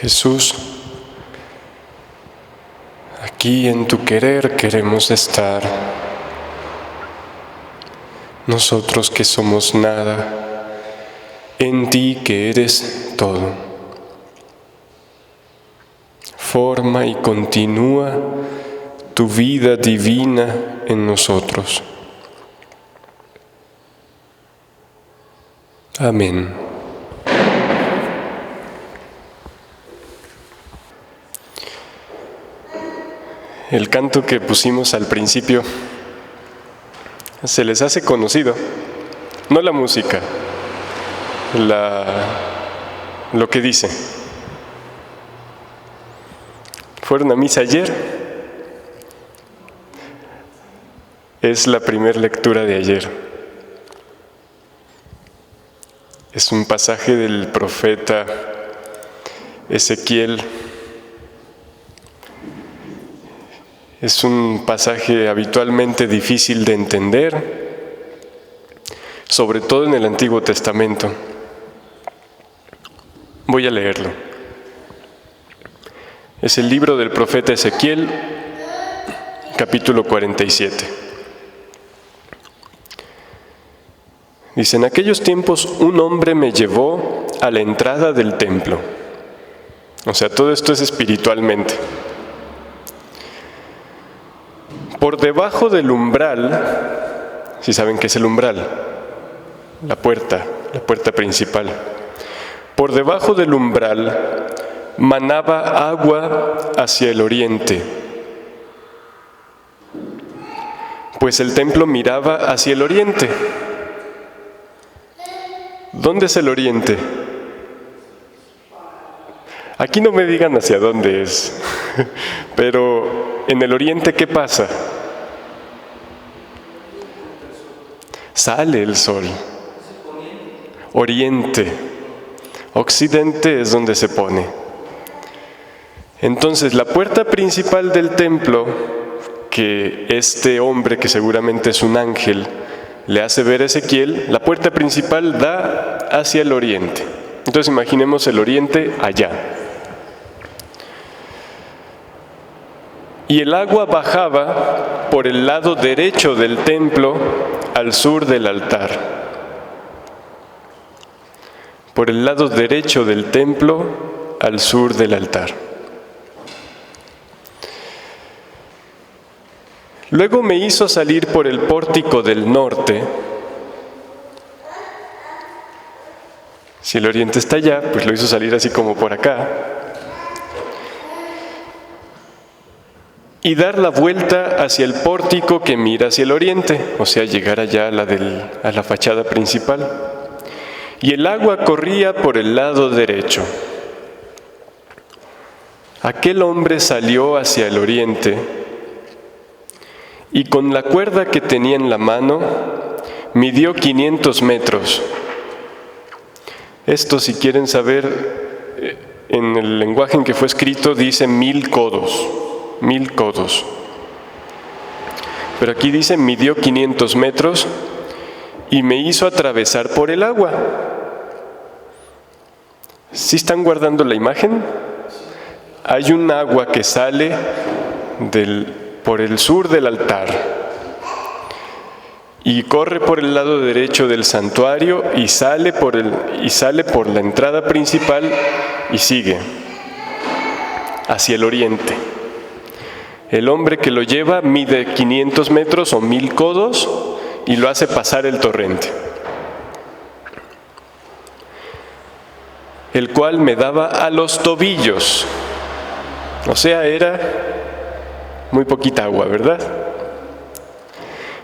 Jesús, aquí en tu querer queremos estar. Nosotros que somos nada, en ti que eres todo. Forma y continúa tu vida divina en nosotros. Amén. El canto que pusimos al principio se les hace conocido, no la música, lo que dice. ¿Fueron a misa ayer? Es la primera lectura de ayer. Es un pasaje del profeta Ezequiel. Es un pasaje habitualmente difícil de entender, sobre todo en el Antiguo Testamento. Voy a leerlo. Es el libro del profeta Ezequiel, capítulo 47. Dice: en aquellos tiempos un hombre me llevó a la entrada del templo. O sea, todo esto es espiritualmente. Por debajo del umbral, si saben qué es el umbral, la puerta principal. Por debajo del umbral manaba agua hacia el oriente, pues el templo miraba hacia el oriente. ¿Dónde es el oriente? Aquí no me digan hacia dónde es, pero en el oriente, ¿qué pasa? Sale el sol. Oriente. Occidente es donde se pone. Entonces, la puerta principal del templo, que este hombre, que seguramente es un ángel, le hace ver a Ezequiel, la puerta principal da hacia el oriente. Entonces, imaginemos el oriente allá. Y el agua bajaba por el lado derecho del templo al sur del altar. Por el lado derecho del templo al sur del altar. Luego me hizo salir por el pórtico del norte. Si el oriente está allá, pues lo hizo salir así como por acá. Y dar la vuelta hacia el pórtico que mira hacia el oriente, o sea, llegar allá a la fachada principal. Y el agua corría por el lado derecho. Aquel hombre salió hacia el oriente y con la cuerda que tenía en la mano midió 500 metros. Esto, si quieren saber, en el lenguaje en que fue escrito dice 1000 codos. 1000 codos. Pero aquí dice, midió 500 metros y me hizo atravesar por el agua. ¿Sí están guardando la imagen? Hay un agua que sale por el sur del altar y corre por el lado derecho del santuario y sale por la entrada principal y sigue hacia el oriente. El hombre que lo lleva mide 500 metros o 1000 codos y lo hace pasar el torrente, el cual me daba a los tobillos. O sea, era muy poquita agua, ¿verdad?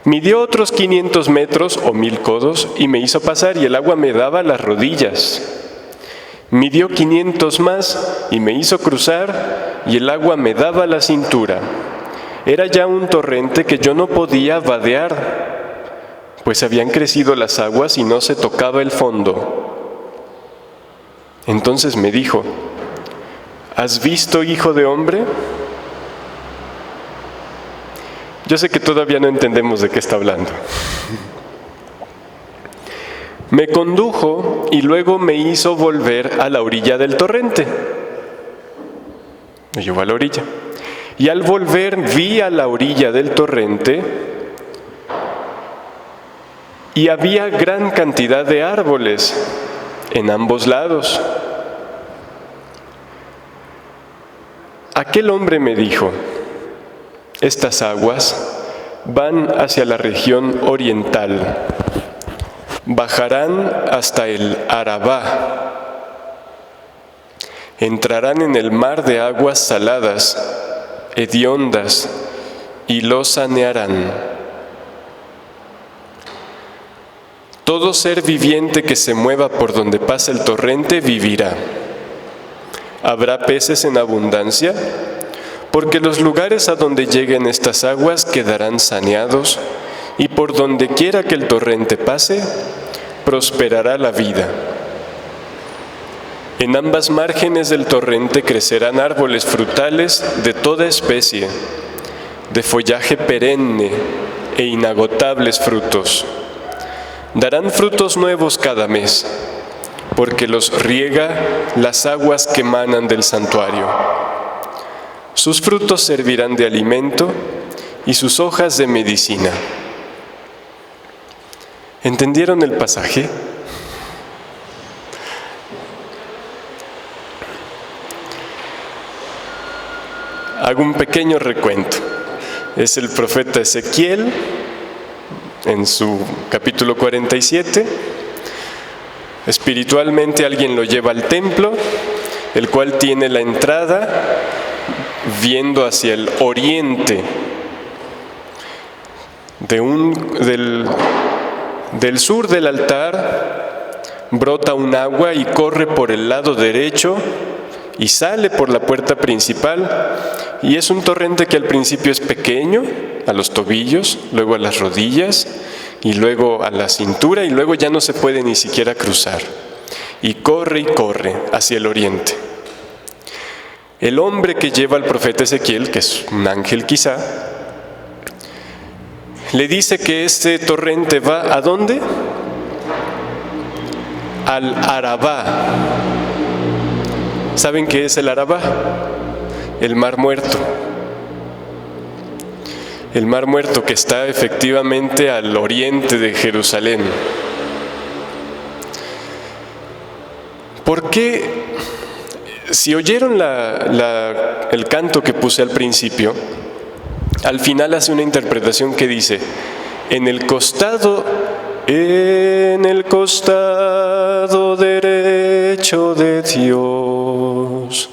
Midió otros 500 metros o 1000 codos y me hizo pasar y el agua me daba a las rodillas. Midió 500 más y me hizo cruzar y el agua me daba a la cintura. Era ya un torrente que yo no podía vadear, pues habían crecido las aguas y no se tocaba el fondo. Entonces me dijo: ¿has visto, hijo de hombre? Yo sé que todavía no entendemos de qué está hablando. Me condujo y luego me hizo volver a la orilla del torrente. Lo llevó a la orilla. Y al volver vi a la orilla del torrente y había gran cantidad de árboles en ambos lados. Aquel hombre me dijo: estas aguas van hacia la región oriental, bajarán hasta el Arabá, entrarán en el mar de aguas saladas, hediondas, y lo sanearán. Todo ser viviente que se mueva por donde pasa el torrente vivirá. Habrá peces en abundancia, porque los lugares a donde lleguen estas aguas quedarán saneados, y por donde quiera que el torrente pase, prosperará la vida. En ambas márgenes del torrente crecerán árboles frutales de toda especie, de follaje perenne e inagotables frutos. Darán frutos nuevos cada mes, porque los riega las aguas que emanan del santuario. Sus frutos servirán de alimento y sus hojas de medicina. ¿Entendieron el pasaje? Hago un pequeño recuento. Es el profeta Ezequiel, en su capítulo 47. Espiritualmente alguien lo lleva al templo, el cual tiene la entrada viendo hacia el oriente. Del sur del altar brota un agua y corre por el lado derecho y sale por la puerta principal, y es un torrente que al principio es pequeño, a los tobillos, luego a las rodillas, y luego a la cintura, y luego ya no se puede ni siquiera cruzar. Y corre hacia el oriente. El hombre que lleva al profeta Ezequiel, que es un ángel quizá, le dice que este torrente va ¿a dónde? Al Arabá. ¿Saben qué es el Arabá? El Mar Muerto. El Mar Muerto, que está efectivamente al oriente de Jerusalén. ¿Por qué? Si oyeron el canto que puse al principio, al final hace una interpretación que dice: en el costado derecho de Dios,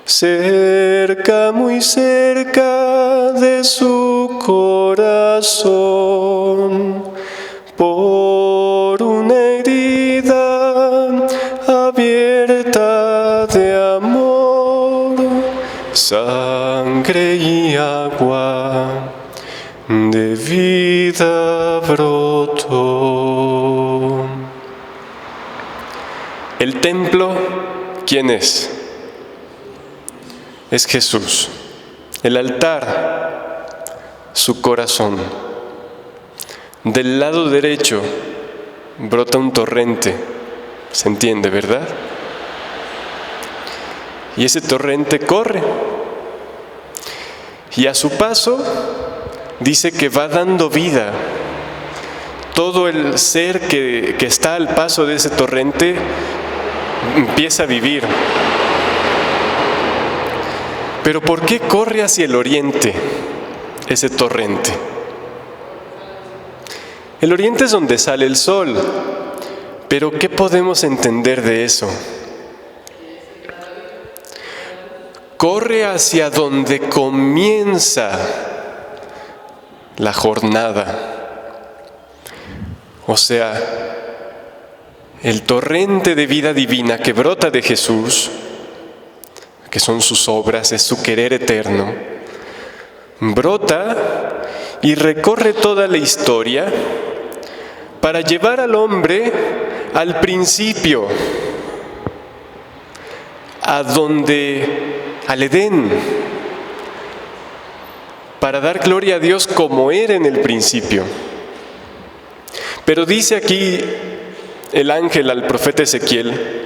cerca, muy cerca de su corazón, por una herida abierta de amor, sangre y agua de vida brotó. El templo, ¿quién es? Es Jesús. El altar, su corazón. Del lado derecho brota un torrente, ¿se entiende, verdad? Y ese torrente corre, y a su paso dice que va dando vida. Todo el ser que está al paso de ese torrente empieza a vivir. Pero ¿por qué corre hacia el oriente ese torrente? El oriente es donde sale el sol, pero ¿qué podemos entender de eso? Corre hacia donde comienza la jornada. O sea, el torrente de vida divina que brota de Jesús, que son sus obras, es su querer eterno, brota y recorre toda la historia para llevar al hombre al principio, al Edén, para dar gloria a Dios como era en el principio. Pero dice aquí el ángel al profeta Ezequiel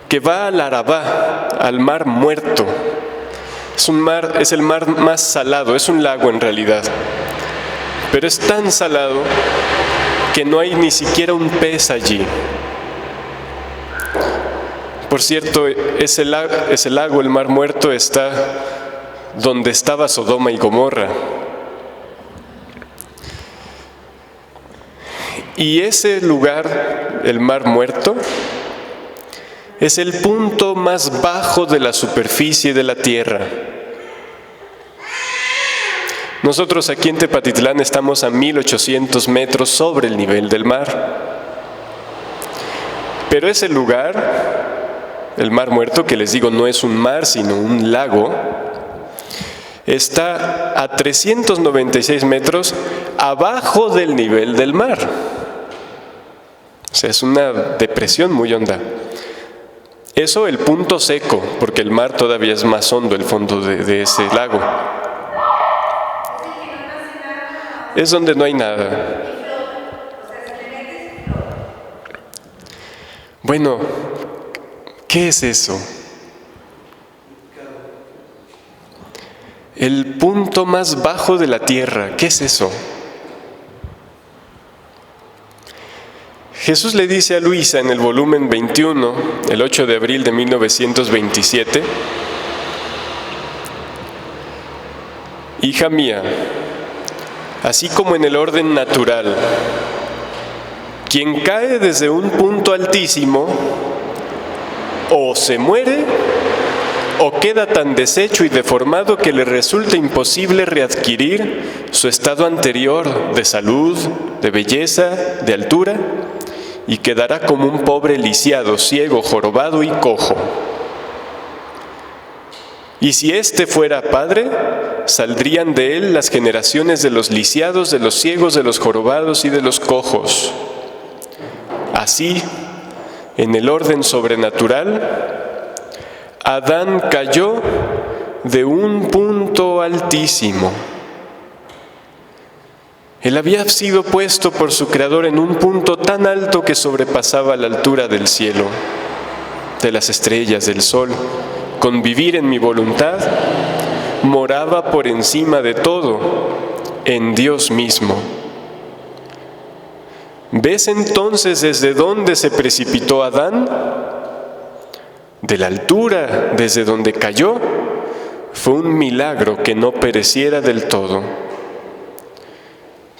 que va al Arabá, al Mar Muerto, Es el mar más salado, es un lago en realidad. Pero es tan salado que no hay ni siquiera un pez allí. Por cierto, ese lago, el Mar Muerto, está donde estaba Sodoma y Gomorra. Y ese lugar, el Mar Muerto, es el punto más bajo de la superficie de la tierra. Nosotros aquí en Tepatitlán estamos a 1800 metros sobre el nivel del mar. Pero ese lugar, el Mar Muerto, que les digo no es un mar sino un lago, está a 396 metros abajo del nivel del mar. O sea, es una depresión muy honda. Eso el punto seco, porque el mar todavía es más hondo, el fondo de ese lago. Es donde no hay nada. Bueno, ¿qué es eso? El punto más bajo de la tierra, ¿qué es eso? Jesús le dice a Luisa en el volumen 21, el 8 de abril de 1927, hija mía, así como en el orden natural, quien cae desde un punto altísimo, o se muere, o queda tan deshecho y deformado que le resulta imposible readquirir su estado anterior de salud, de belleza, de altura, y quedará como un pobre lisiado, ciego, jorobado y cojo. Y si éste fuera padre, saldrían de él las generaciones de los lisiados, de los ciegos, de los jorobados y de los cojos. Así, en el orden sobrenatural, Adán cayó de un punto altísimo. Él había sido puesto por su Creador en un punto tan alto que sobrepasaba la altura del cielo, de las estrellas, del sol. Con vivir en mi voluntad, moraba por encima de todo, en Dios mismo. ¿Ves entonces desde dónde se precipitó Adán? De la altura desde donde cayó, fue un milagro que no pereciera del todo.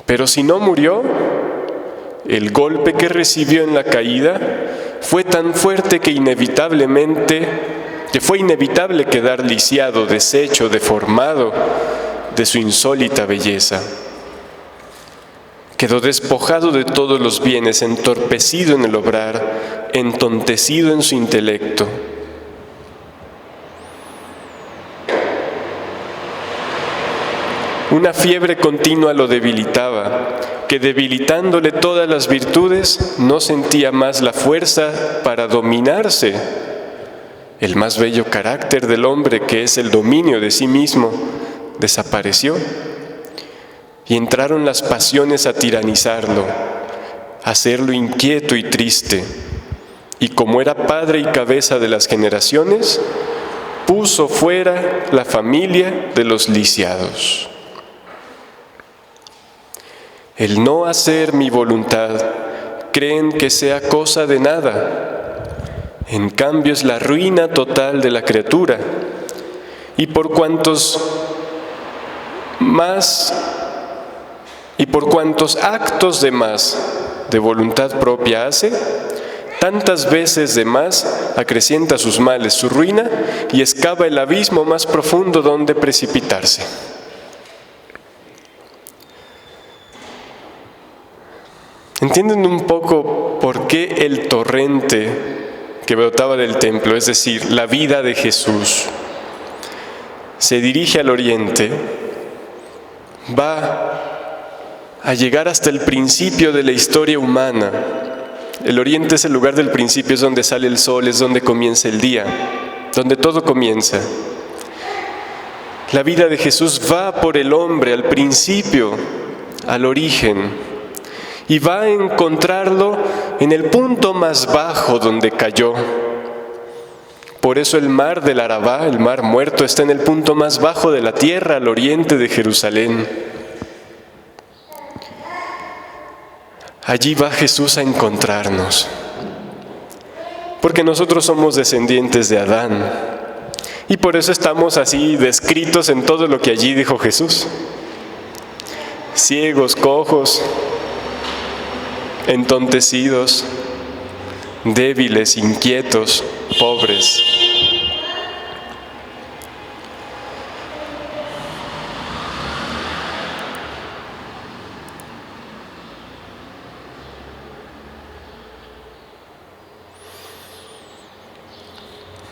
Pero si no murió, el golpe que recibió en la caída fue tan fuerte que fue inevitable quedar lisiado, deshecho, deformado de su insólita belleza. Quedó despojado de todos los bienes, entorpecido en el obrar, entontecido en su intelecto. Una fiebre continua lo debilitaba, que debilitándole todas las virtudes, no sentía más la fuerza para dominarse. El más bello carácter del hombre, que es el dominio de sí mismo, desapareció. Y entraron las pasiones a tiranizarlo, a hacerlo inquieto y triste. Y como era padre y cabeza de las generaciones, puso fuera la familia de los lisiados. El no hacer mi voluntad, creen que sea cosa de nada. En cambio es la ruina total de la criatura. Y por cuantos actos de más de voluntad propia hace, tantas veces de más acrecienta sus males, su ruina, y excava el abismo más profundo donde precipitarse. ¿Entienden un poco por qué el torrente que brotaba del templo, es decir, la vida de Jesús, se dirige al oriente, va a llegar hasta el principio de la historia humana? El oriente es el lugar del principio, es donde sale el sol, es donde comienza el día, donde todo comienza. La vida de Jesús va por el hombre al principio, al origen, y va a encontrarlo en el punto más bajo donde cayó, Por eso el mar del Arabá, el mar muerto, está en el punto más bajo de la tierra, al oriente de Jerusalén. Allí va Jesús a encontrarnos, porque nosotros somos descendientes de Adán, y por eso estamos así descritos en todo lo que allí dijo Jesús. Ciegos, cojos, entontecidos, débiles, inquietos, pobres.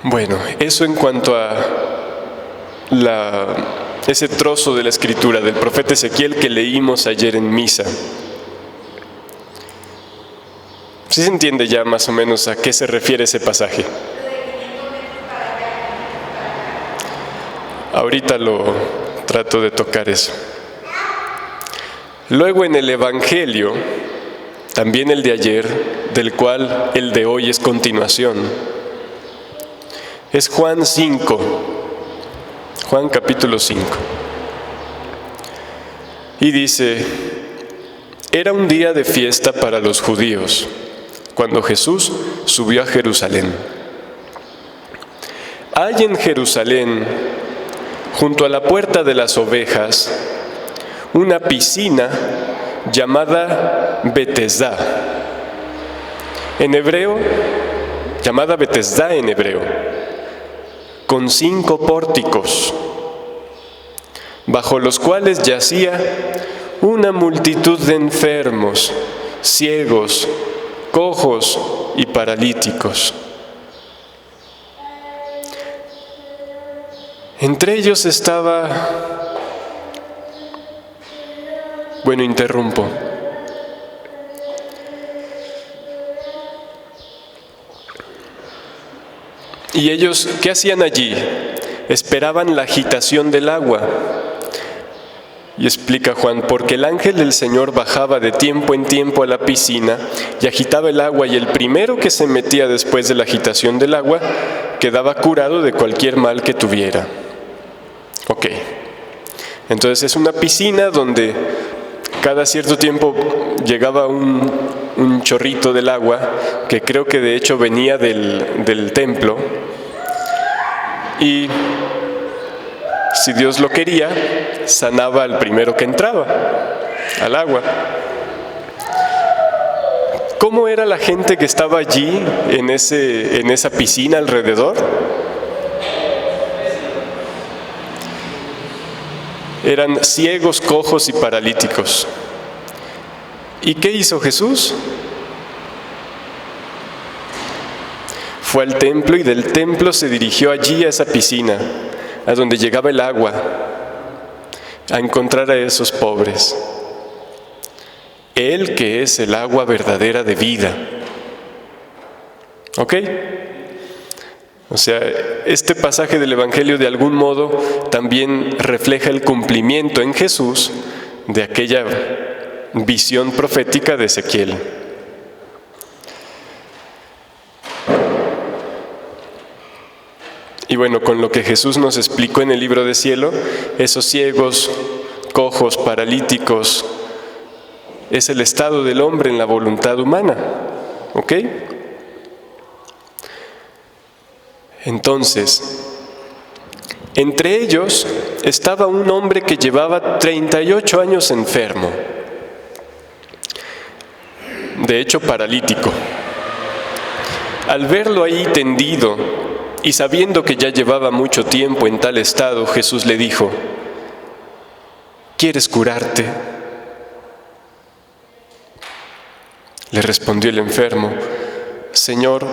Bueno, eso en cuanto a ese trozo de la escritura del profeta Ezequiel que leímos ayer en misa. ¿Sí se entiende ya más o menos a qué se refiere ese pasaje? Ahorita lo trato de tocar eso. Luego en el Evangelio, también el de ayer, del cual el de hoy es continuación, es Juan 5, Juan capítulo 5. Y dice: era un día de fiesta para los judíos, cuando Jesús subió a Jerusalén. Hay en Jerusalén, junto a la puerta de las ovejas, una piscina llamada Betesda. En hebreo, llamada Betesda en hebreo, con 5 pórticos, bajo los cuales yacía una multitud de enfermos, ciegos, cojos y paralíticos. Entre ellos estaba... Bueno, interrumpo. ¿Y ellos qué hacían allí? Esperaban la agitación del agua. Y explica Juan: porque el ángel del Señor bajaba de tiempo en tiempo a la piscina y agitaba el agua, y el primero que se metía después de la agitación del agua quedaba curado de cualquier mal que tuviera. Ok. Entonces es una piscina donde cada cierto tiempo llegaba un chorrito del agua, que creo que de hecho venía del templo, y si Dios lo quería, sanaba al primero que entraba al agua. ¿Cómo era la gente que estaba allí en esa piscina alrededor? Eran ciegos, cojos y paralíticos. ¿Y qué hizo Jesús? Fue al templo, y del templo se dirigió allí a esa piscina, a donde llegaba el agua, a encontrar a esos pobres. Él, que es el agua verdadera de vida. ¿Ok? O sea, este pasaje del Evangelio de algún modo también refleja el cumplimiento en Jesús de aquella visión profética de Ezequiel. Y bueno, con lo que Jesús nos explicó en el libro de cielo, esos ciegos, cojos, paralíticos, es el estado del hombre en la voluntad humana. ¿Ok? Entonces, entre ellos estaba un hombre que llevaba 38 años enfermo, de hecho paralítico. Al verlo ahí tendido y sabiendo que ya llevaba mucho tiempo en tal estado, Jesús le dijo: ¿quieres curarte? Le respondió el enfermo: Señor,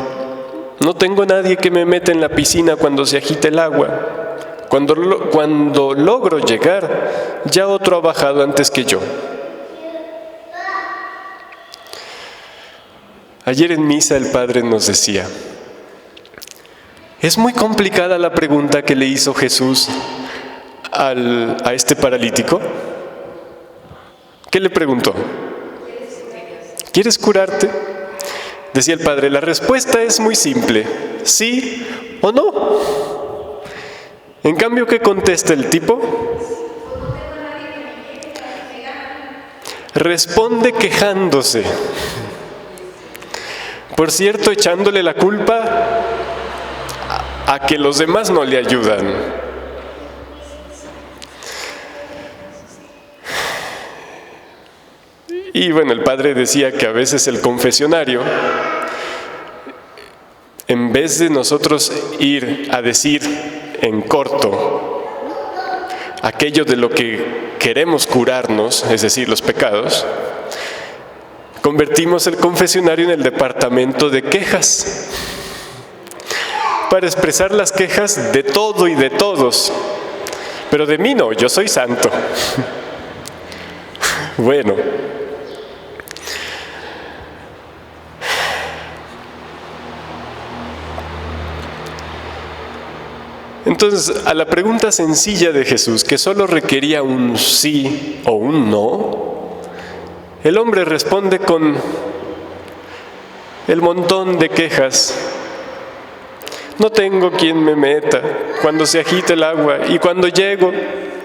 no tengo nadie que me meta en la piscina cuando se agita el agua. Cuando logro llegar, ya otro ha bajado antes que yo. Ayer en misa el Padre nos decía: es muy complicada la pregunta que le hizo Jesús a este paralítico. ¿Qué le preguntó? ¿Quieres curarte? Decía el Padre: la respuesta es muy simple: sí o no. En cambio, ¿qué contesta el tipo? Responde quejándose. Por cierto, echándole la culpa a que los demás no le ayudan. Y bueno, el padre decía que a veces el confesionario, en vez de nosotros ir a decir en corto aquello de lo que queremos curarnos, es decir, los pecados, convertimos el confesionario en el departamento de quejas, para expresar las quejas de todo y de todos. Pero de mí no, yo soy santo. Bueno. Entonces, a la pregunta sencilla de Jesús, que solo requería un sí o un no, el hombre responde con el montón de quejas. No tengo quien me meta cuando se agita el agua, y cuando llego,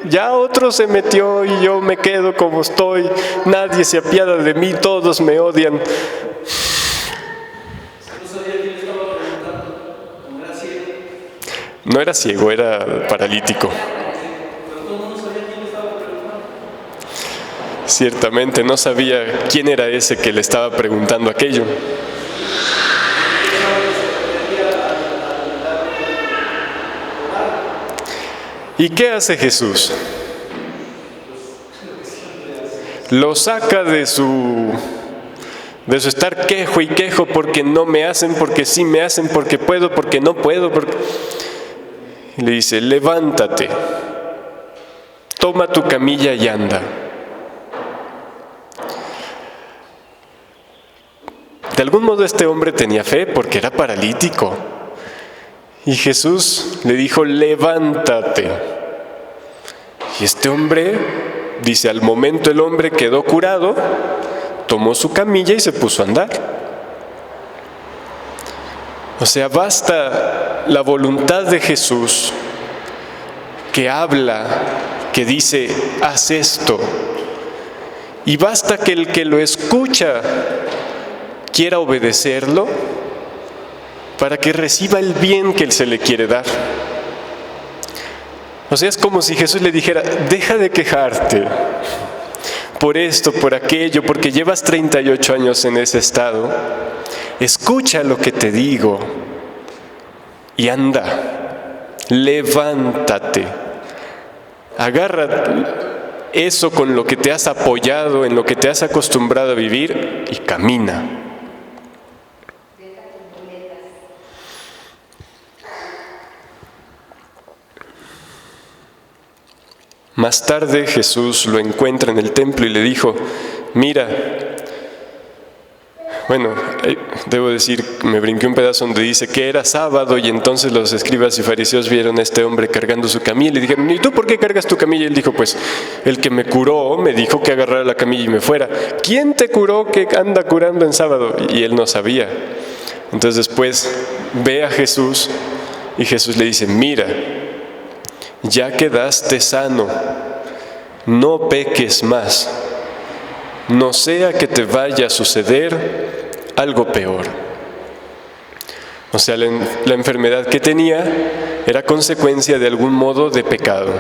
ya otro se metió y yo me quedo como estoy. Nadie se apiada de mí, todos me odian. No era ciego, era paralítico. Ciertamente no sabía quién era ese que le estaba preguntando aquello. ¿Y qué hace Jesús? Lo saca de su estar quejo y quejo porque no me hacen, porque sí me hacen, porque puedo, porque no puedo. Y le dice, levántate, toma tu camilla y anda. De algún modo este hombre tenía fe porque era paralítico. Y Jesús le dijo, levántate. Y este hombre, dice, al momento el hombre quedó curado, tomó su camilla y se puso a andar. O sea, basta la voluntad de Jesús que habla, que dice, haz esto. Y basta que el que lo escucha quiera obedecerlo para que reciba el bien que él se le quiere dar. O sea, es como si Jesús le dijera, deja de quejarte por esto, por aquello, porque llevas 38 años en ese estado. Escucha lo que te digo y anda, levántate, agarra eso con lo que te has apoyado, en lo que te has acostumbrado a vivir y camina. Más tarde Jesús lo encuentra en el templo y le dijo, mira, bueno, debo decir, me brinqué un pedazo donde dice que era sábado y entonces los escribas y fariseos vieron a este hombre cargando su camilla y le dijeron, ¿y tú por qué cargas tu camilla? Y él dijo, pues el que me curó me dijo que agarrara la camilla y me fuera. ¿Quién te curó que anda curando en sábado? Y él no sabía. Entonces después ve a Jesús y Jesús le dice, mira, ya quedaste sano, no peques más, no sea que te vaya a suceder algo peor. O sea, la enfermedad que tenía era consecuencia de algún modo de pecado.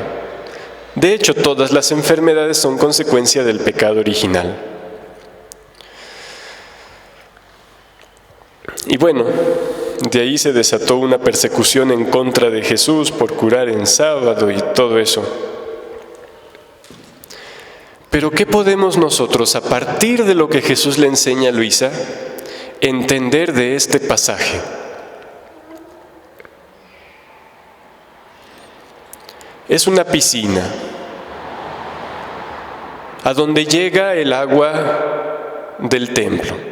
De hecho, todas las enfermedades son consecuencia del pecado original. Y bueno, de ahí se desató una persecución en contra de Jesús por curar en sábado y todo eso. Pero ¿qué podemos nosotros, a partir de lo que Jesús le enseña a Luisa, entender de este pasaje? Es una piscina a donde llega el agua del templo.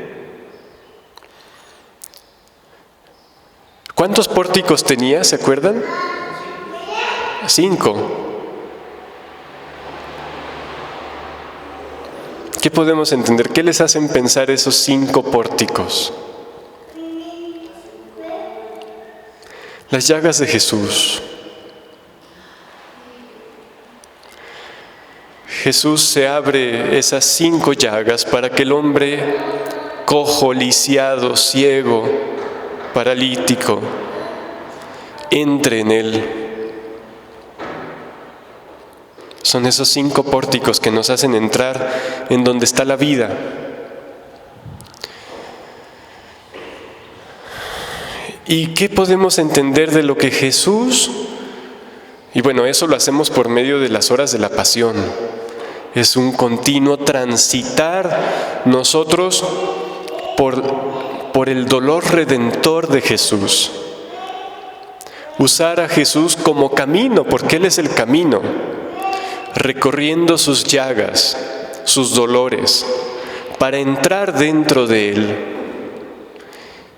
¿Cuántos pórticos tenía? ¿Se acuerdan? 5. ¿Qué podemos entender? ¿Qué les hacen pensar esos 5 pórticos? Las llagas de Jesús. Jesús se abre esas 5 llagas para que el hombre cojo, lisiado, ciego, paralítico, entre en él. Son esos 5 pórticos que nos hacen entrar en donde está la vida. ¿Y qué podemos entender de lo que Jesús? Y bueno, eso lo hacemos por medio de las horas de la pasión. Es un continuo transitar nosotros por el dolor redentor de Jesús. Usar a Jesús como camino, porque Él es el camino, recorriendo sus llagas, sus dolores, para entrar dentro de Él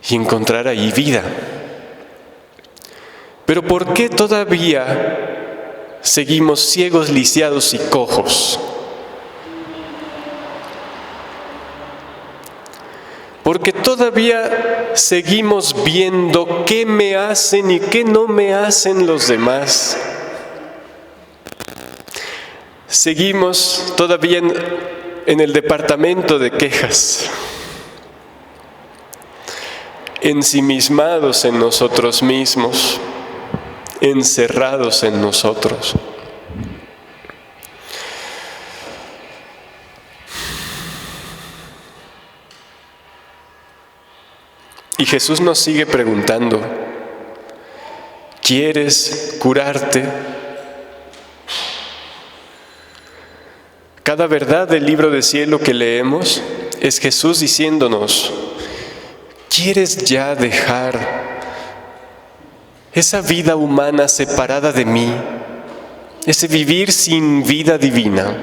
y encontrar ahí vida. Pero ¿por qué todavía seguimos ciegos, lisiados y cojos? Porque todavía seguimos viendo qué me hacen y qué no me hacen los demás. Seguimos todavía en el departamento de quejas, ensimismados en nosotros mismos, encerrados en nosotros. Y Jesús nos sigue preguntando, ¿quieres curarte? Cada verdad del libro del cielo que leemos es Jesús diciéndonos, ¿quieres ya dejar esa vida humana separada de mí? Ese vivir sin vida divina,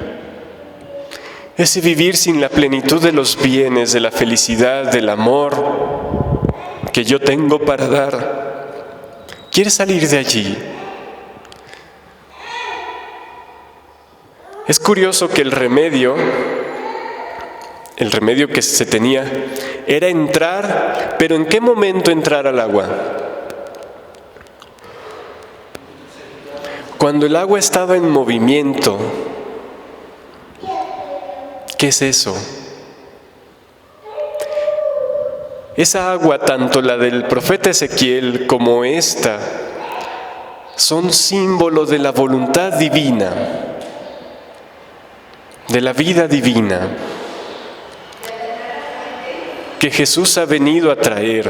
ese vivir sin la plenitud de los bienes, de la felicidad, del amor que yo tengo para dar. ¿Quieres salir de allí? Es curioso que el remedio que se tenía era entrar, pero ¿en qué momento entrar al agua? Cuando el agua estaba en movimiento. ¿Qué es eso? Esa agua, tanto la del profeta Ezequiel como esta, son símbolo de la voluntad divina, de la vida divina, que Jesús ha venido a traer.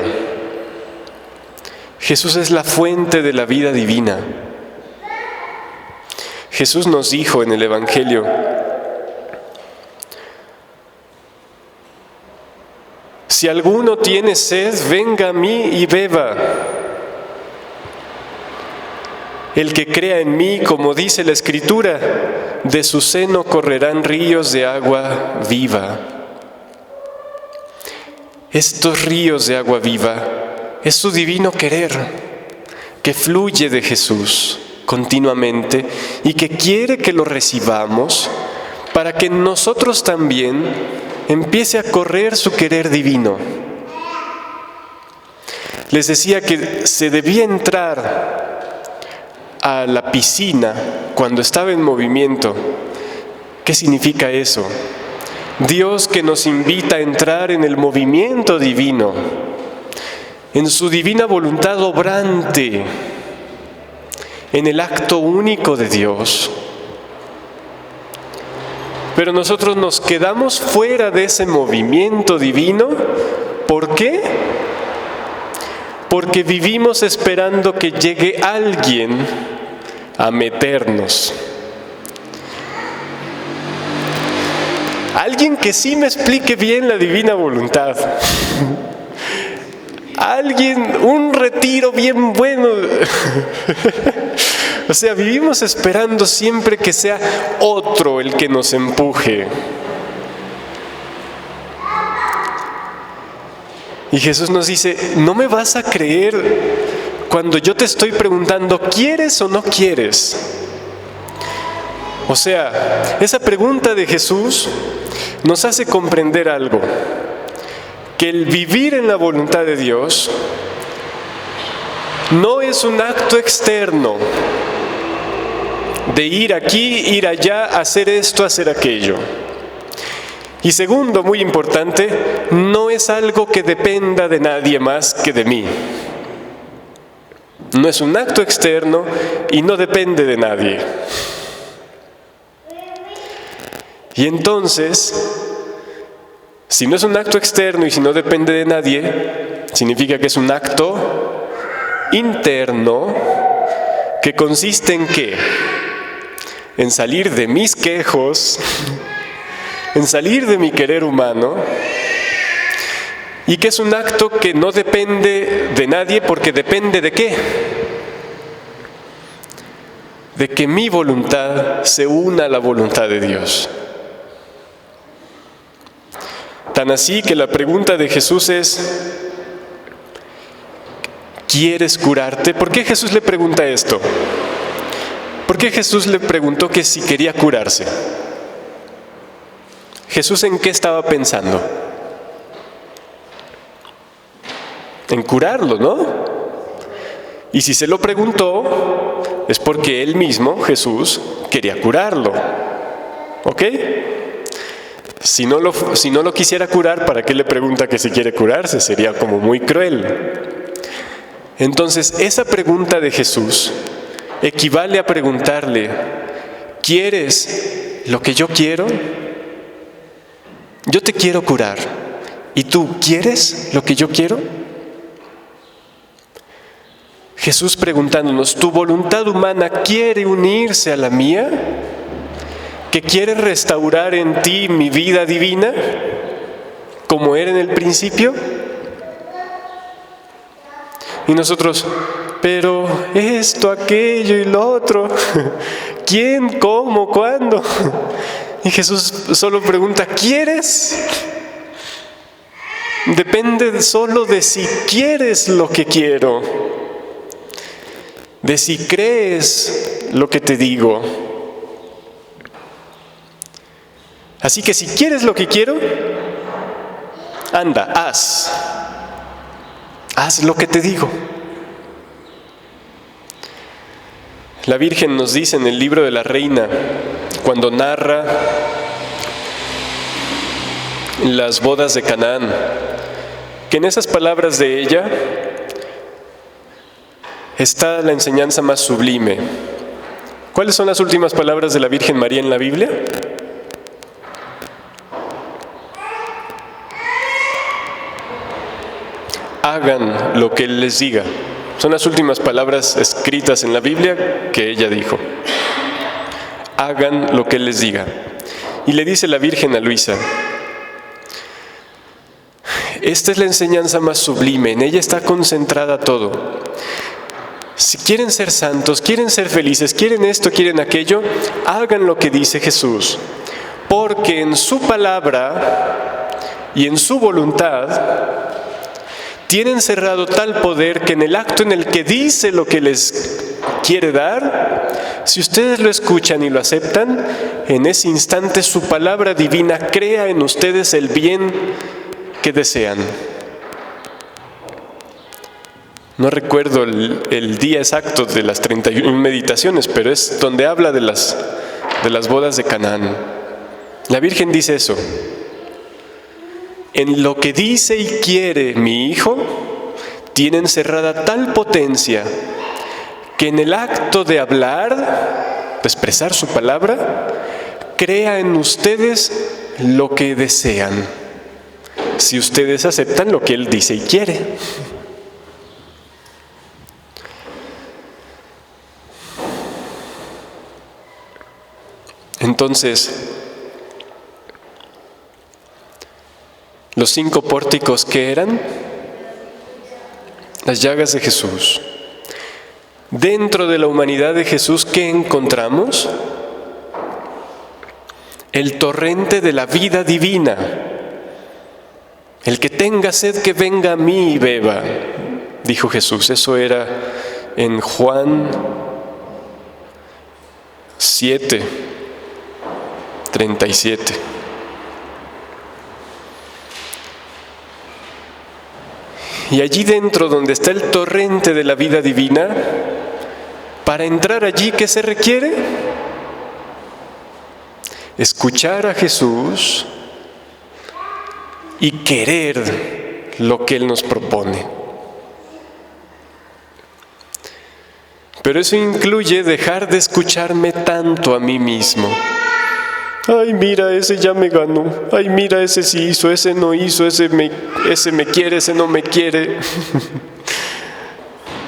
Jesús es la fuente de la vida divina. Jesús nos dijo en el Evangelio, si alguno tiene sed, venga a mí y beba. El que crea en mí, como dice la Escritura, de su seno correrán ríos de agua viva. Estos ríos de agua viva es su divino querer, que fluye de Jesús continuamente y que quiere que lo recibamos para que en nosotros también empiece a correr su querer divino. Les decía que se debía entrar a la piscina cuando estaba en movimiento. ¿Qué significa eso? Dios que nos invita a entrar en el movimiento divino, en su divina voluntad obrante, en el acto único de Dios. Pero nosotros nos quedamos fuera de ese movimiento divino. ¿Por qué? Porque vivimos esperando que llegue alguien a meternos. Alguien que sí me explique bien la divina voluntad. Alguien, un retiro bien bueno. O sea, vivimos esperando siempre que sea otro el que nos empuje. Y Jesús nos dice, no me vas a creer cuando yo te estoy preguntando, ¿quieres o no quieres? O sea, esa pregunta de Jesús nos hace comprender algo, que el vivir en la voluntad de Dios No es un acto externo de ir aquí, ir allá, hacer esto, hacer aquello. Y segundo, muy importante, no es algo que dependa de nadie más que de mí. No es un acto externo y no depende de nadie. Y entonces, si no es un acto externo y si no depende de nadie, significa que es un acto interno que consiste en ¿qué? En salir de mis quejos, en salir de mi querer humano, y que es un acto que no depende de nadie porque depende ¿de qué? De que mi voluntad se una a la voluntad de Dios. Tan así que la pregunta de Jesús es: ¿quieres curarte? ¿Por qué Jesús le pregunta esto? ¿Por qué Jesús le preguntó que si quería curarse? ¿Jesús en qué estaba pensando? En curarlo, ¿no? Y si se lo preguntó, es porque él mismo, Jesús, quería curarlo. ¿Ok? Si no lo quisiera curar, ¿para qué le pregunta que si quiere curarse? Sería como muy cruel. Entonces, esa pregunta de Jesús equivale a preguntarle: ¿quieres lo que yo quiero? Yo te quiero curar. ¿Y tú quieres lo que yo quiero? Jesús preguntándonos: ¿tu voluntad humana quiere unirse a la mía? ¿Que quiere restaurar en ti mi vida divina, como era en el principio? Y nosotros: pero esto, aquello y lo otro, ¿quién, cómo, cuándo? Y Jesús solo pregunta: ¿quieres? Depende solo de si quieres lo que quiero, de si crees lo que te digo. Así que si quieres lo que quiero, anda, haz lo que te digo. La Virgen nos dice en el libro de la Reina, cuando narra las bodas de Canaán, que en esas palabras de ella está la enseñanza más sublime. ¿Cuáles son las últimas palabras de la Virgen María en la Biblia? Hagan lo que Él les diga. Son las últimas palabras escritas en la Biblia que ella dijo. Hagan lo que Él les diga. Y le dice la Virgen a Luisa: esta es la enseñanza más sublime, en ella está concentrada todo. Si quieren ser santos, quieren ser felices, quieren esto, quieren aquello, hagan lo que dice Jesús. Porque en su palabra y en su voluntad tienen cerrado tal poder que en el acto en el que dice lo que les quiere dar, si ustedes lo escuchan y lo aceptan, en ese instante su palabra divina crea en ustedes el bien que desean. No recuerdo el día exacto de las 31 meditaciones, pero es donde habla de las bodas de Canaán. La Virgen dice eso: en lo que dice y quiere mi Hijo, tienen cerrada tal potencia que en el acto de hablar, de expresar su palabra, crea en ustedes lo que desean, si ustedes aceptan lo que Él dice y quiere. Entonces, los 5 pórticos, ¿qué eran? Las llagas de Jesús. Dentro de la humanidad de Jesús, ¿qué encontramos? El torrente de la vida divina. El que tenga sed, que venga a mí y beba, dijo Jesús. Eso era en Juan 7:37. Y allí dentro, donde está el torrente de la vida divina, para entrar allí, ¿qué se requiere? Escuchar a Jesús y querer lo que Él nos propone. Pero eso incluye dejar de escucharme tanto a mí mismo. Ay, mira, ese ya me ganó. Ay, mira, ese sí hizo, ese no hizo, ese me quiere, ese no me quiere.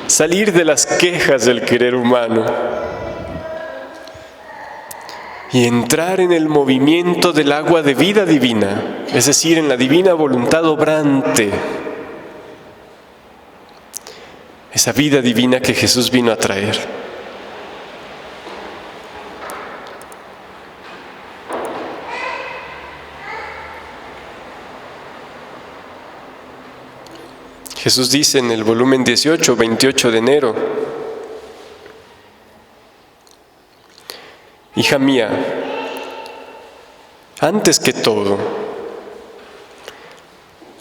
Salir de las quejas del querer humano y entrar en el movimiento del agua de vida divina, es decir, en la divina voluntad obrante. Esa vida divina que Jesús vino a traer. Jesús dice en el volumen 18, 28 de enero: hija mía, antes que todo,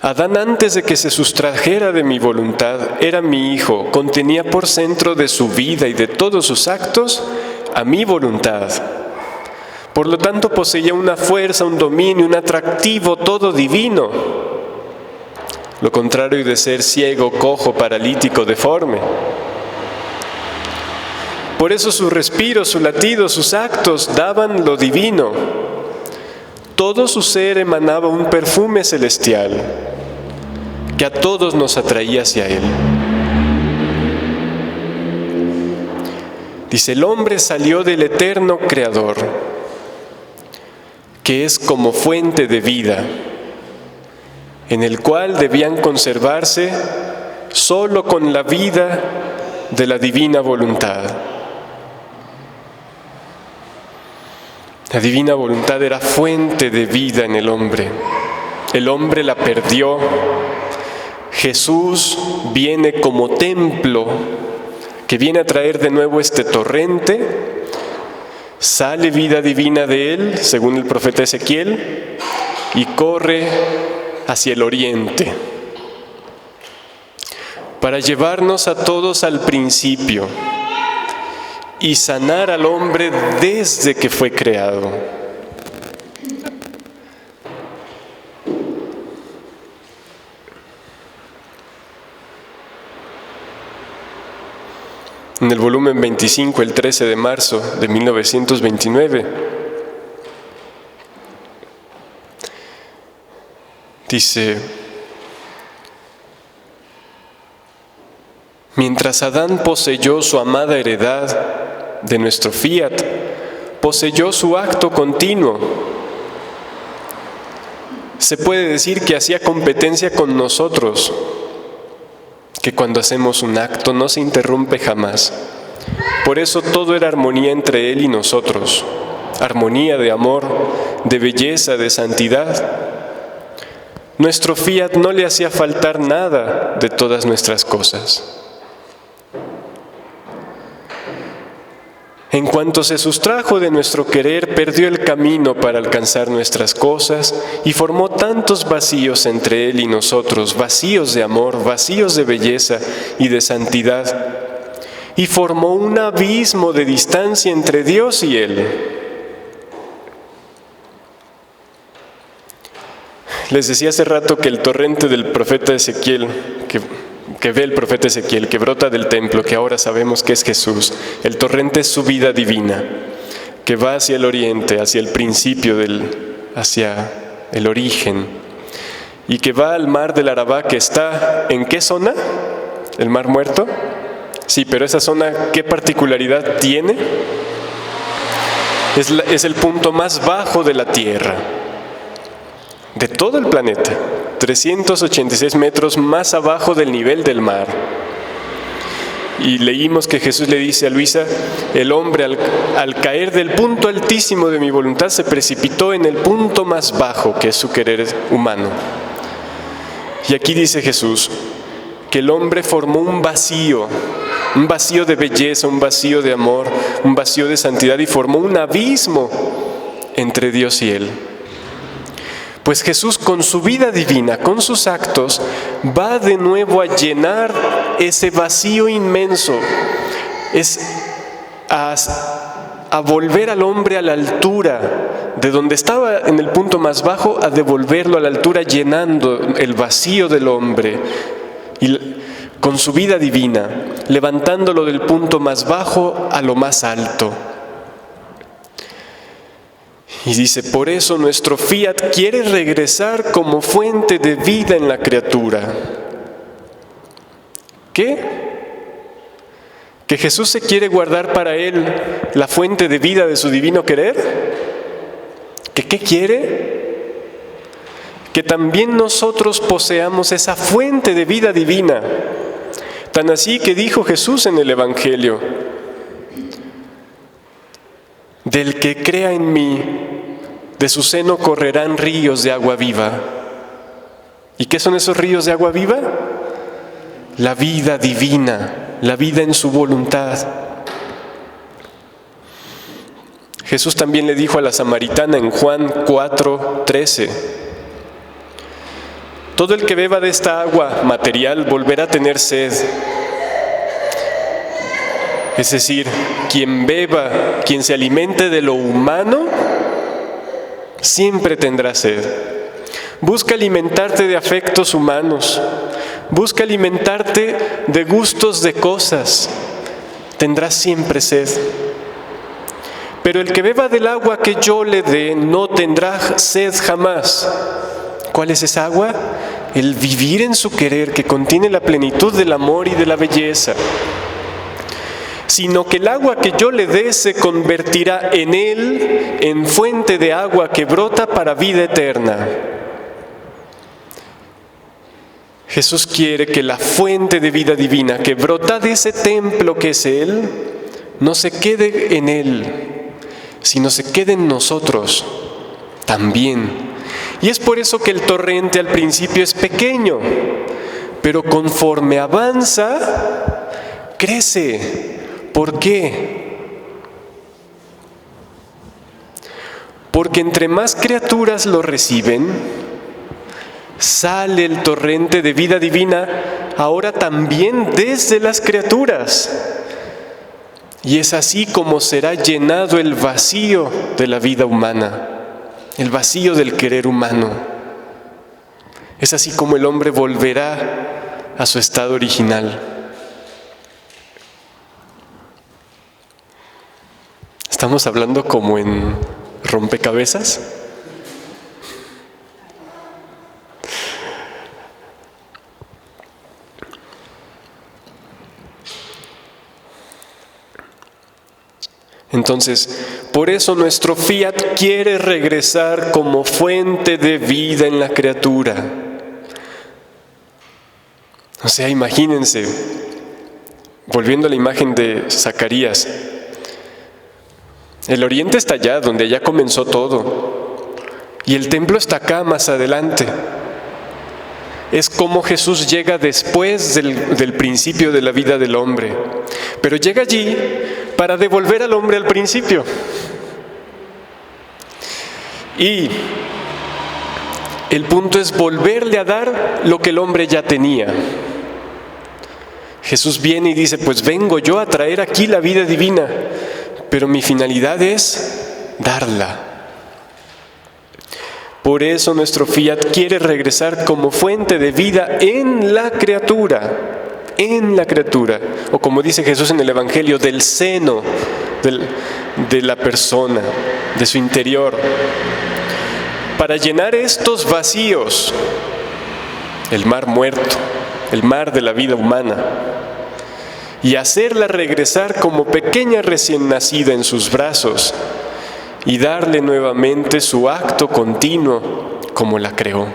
Adán, antes de que se sustrajera de mi voluntad, era mi hijo, contenía por centro de su vida y de todos sus actos a mi voluntad. Por lo tanto, poseía una fuerza, un dominio, un atractivo todo divino. Lo contrario de ser ciego, cojo, paralítico, deforme. Por eso su respiro, su latido, sus actos daban lo divino. Todo su ser emanaba un perfume celestial que a todos nos atraía hacia Él. Dice: el hombre salió del eterno Creador, que es como fuente de vida, en el cual debían conservarse solo con la vida de la divina voluntad. La divina voluntad era fuente de vida en el hombre. El hombre la perdió. Jesús viene como templo que viene a traer de nuevo este torrente. Sale vida divina de él, según el profeta Ezequiel, y corre hacia el oriente, para llevarnos a todos al principio y sanar al hombre desde que fue creado. En el volumen 25, el 13 de marzo de 1929, dice: mientras Adán poseyó su amada heredad de nuestro fiat, poseyó su acto continuo. Se puede decir que hacía competencia con nosotros, que cuando hacemos un acto no se interrumpe jamás. Por eso todo era armonía entre Él y nosotros, armonía de amor, de belleza, de santidad. Nuestro fiat no le hacía faltar nada de todas nuestras cosas. En cuanto se sustrajo de nuestro querer, perdió el camino para alcanzar nuestras cosas y formó tantos vacíos entre Él y nosotros, vacíos de amor, vacíos de belleza y de santidad, y formó un abismo de distancia entre Dios y Él. Les decía hace rato que el torrente del profeta Ezequiel, que ve el profeta Ezequiel, que brota del templo, que ahora sabemos que es Jesús, el torrente es su vida divina, que va hacia el oriente, hacia el principio, hacia el origen, y que va al mar del Arabá, que está ¿en qué zona? ¿El mar muerto? Sí, pero esa zona, ¿qué particularidad tiene? Es el punto más bajo de la tierra, de todo el planeta, 386 metros más abajo del nivel del mar. Y leímos que Jesús le dice a Luisa: el hombre al caer del punto altísimo de mi voluntad se precipitó en el punto más bajo, que es su querer humano. Y aquí dice Jesús que el hombre formó un vacío de belleza, un vacío de amor, un vacío de santidad, y formó un abismo entre Dios y Él. Pues Jesús con su vida divina, con sus actos, va de nuevo a llenar ese vacío inmenso, a volver al hombre a la altura, de donde estaba en el punto más bajo, a devolverlo a la altura, llenando el vacío del hombre, y con su vida divina, levantándolo del punto más bajo a lo más alto. Y dice, por eso nuestro fiat quiere regresar como fuente de vida en la criatura. ¿Qué? ¿Que Jesús se quiere guardar para él la fuente de vida de su divino querer? ¿Que qué quiere? Que también nosotros poseamos esa fuente de vida divina. Tan así que dijo Jesús en el Evangelio, del que crea en mí, de su seno correrán ríos de agua viva. ¿Y qué son esos ríos de agua viva? La vida divina, la vida en su voluntad. Jesús también le dijo a la samaritana en Juan 4:13, todo el que beba de esta agua material volverá a tener sed. Es decir, quien beba, quien se alimente de lo humano, siempre tendrá sed. Busca alimentarte de afectos humanos, busca alimentarte de gustos de cosas, tendrás siempre sed. Pero el que beba del agua que yo le dé no tendrá sed jamás. ¿Cuál es esa agua? El vivir en su querer, que contiene la plenitud del amor y de la belleza. Sino que el agua que yo le dé se convertirá en él en fuente de agua que brota para vida eterna. Jesús quiere que la fuente de vida divina que brota de ese templo que es Él, no se quede en Él, sino se quede en nosotros también. Y es por eso que el torrente al principio es pequeño, pero conforme avanza, crece. ¿Por qué? Porque entre más criaturas lo reciben, sale el torrente de vida divina ahora también desde las criaturas. Y es así como será llenado el vacío de la vida humana, el vacío del querer humano. Es así como el hombre volverá a su estado original. ¿Estamos hablando como en rompecabezas? Entonces, por eso nuestro fiat quiere regresar como fuente de vida en la criatura. O sea, imagínense, volviendo a la imagen de Zacarías, el oriente está allá, donde ya comenzó todo, y el templo está acá, más adelante. Es como Jesús llega después del principio de la vida del hombre, pero llega allí para devolver al hombre al principio. Y el punto es volverle a dar lo que el hombre ya tenía. Jesús viene y dice, pues vengo yo a traer aquí la vida divina, pero mi finalidad es darla. Por eso nuestro fiat quiere regresar como fuente de vida en la criatura, o como dice Jesús en el Evangelio, del seno de la persona, de su interior, para llenar estos vacíos, el mar muerto, el mar de la vida humana, y hacerla regresar como pequeña recién nacida en sus brazos y darle nuevamente su acto continuo como la creó.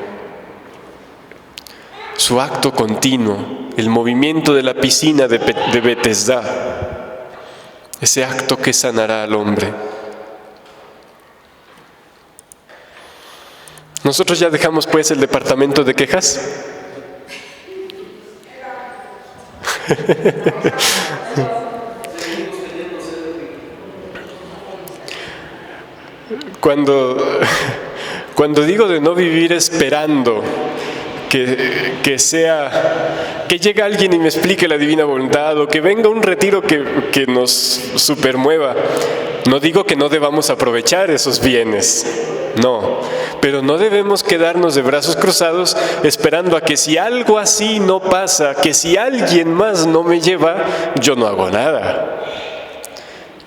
Su acto continuo, el movimiento de la piscina de Betesda, ese acto que sanará al hombre. Nosotros ya dejamos pues el departamento de quejas. Cuando digo de no vivir esperando que llegue alguien y me explique la divina voluntad, o que venga un retiro que nos supermueva, no digo que no debamos aprovechar esos bienes, no, pero no debemos quedarnos de brazos cruzados esperando a que si algo así no pasa, que si alguien más no me lleva, yo no hago nada.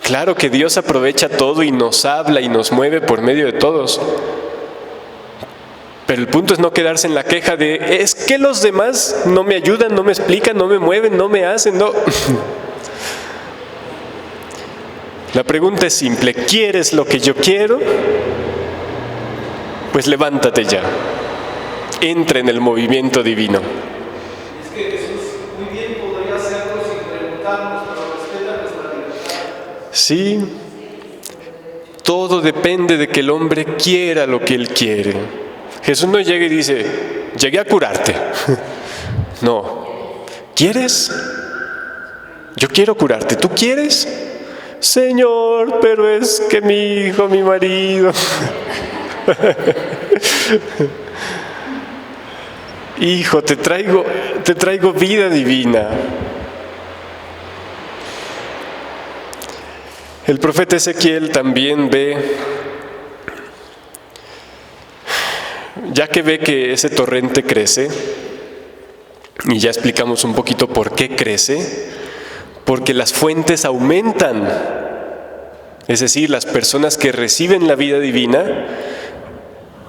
Claro que Dios aprovecha todo y nos habla y nos mueve por medio de todos. Pero el punto es no quedarse en la queja de, es que los demás no me ayudan, no me explican, no me mueven, no me hacen, no. La pregunta es simple, ¿quieres lo que yo quiero? Pues levántate ya, entra en el movimiento divino. Es que Jesús muy bien podría hacerlo sin preguntarnos, pero respeta nuestra libertad. Sí, todo depende de que el hombre quiera lo que él quiere. Jesús no llega y dice, llegué a curarte. No, ¿quieres? Yo quiero curarte, ¿tú quieres? Señor, pero es que mi hijo, mi marido. Hijo, te traigo vida divina. El profeta Ezequiel también ya que ve que ese torrente crece, y ya explicamos un poquito por qué crece, porque las fuentes aumentan, es decir, las personas que reciben la vida divina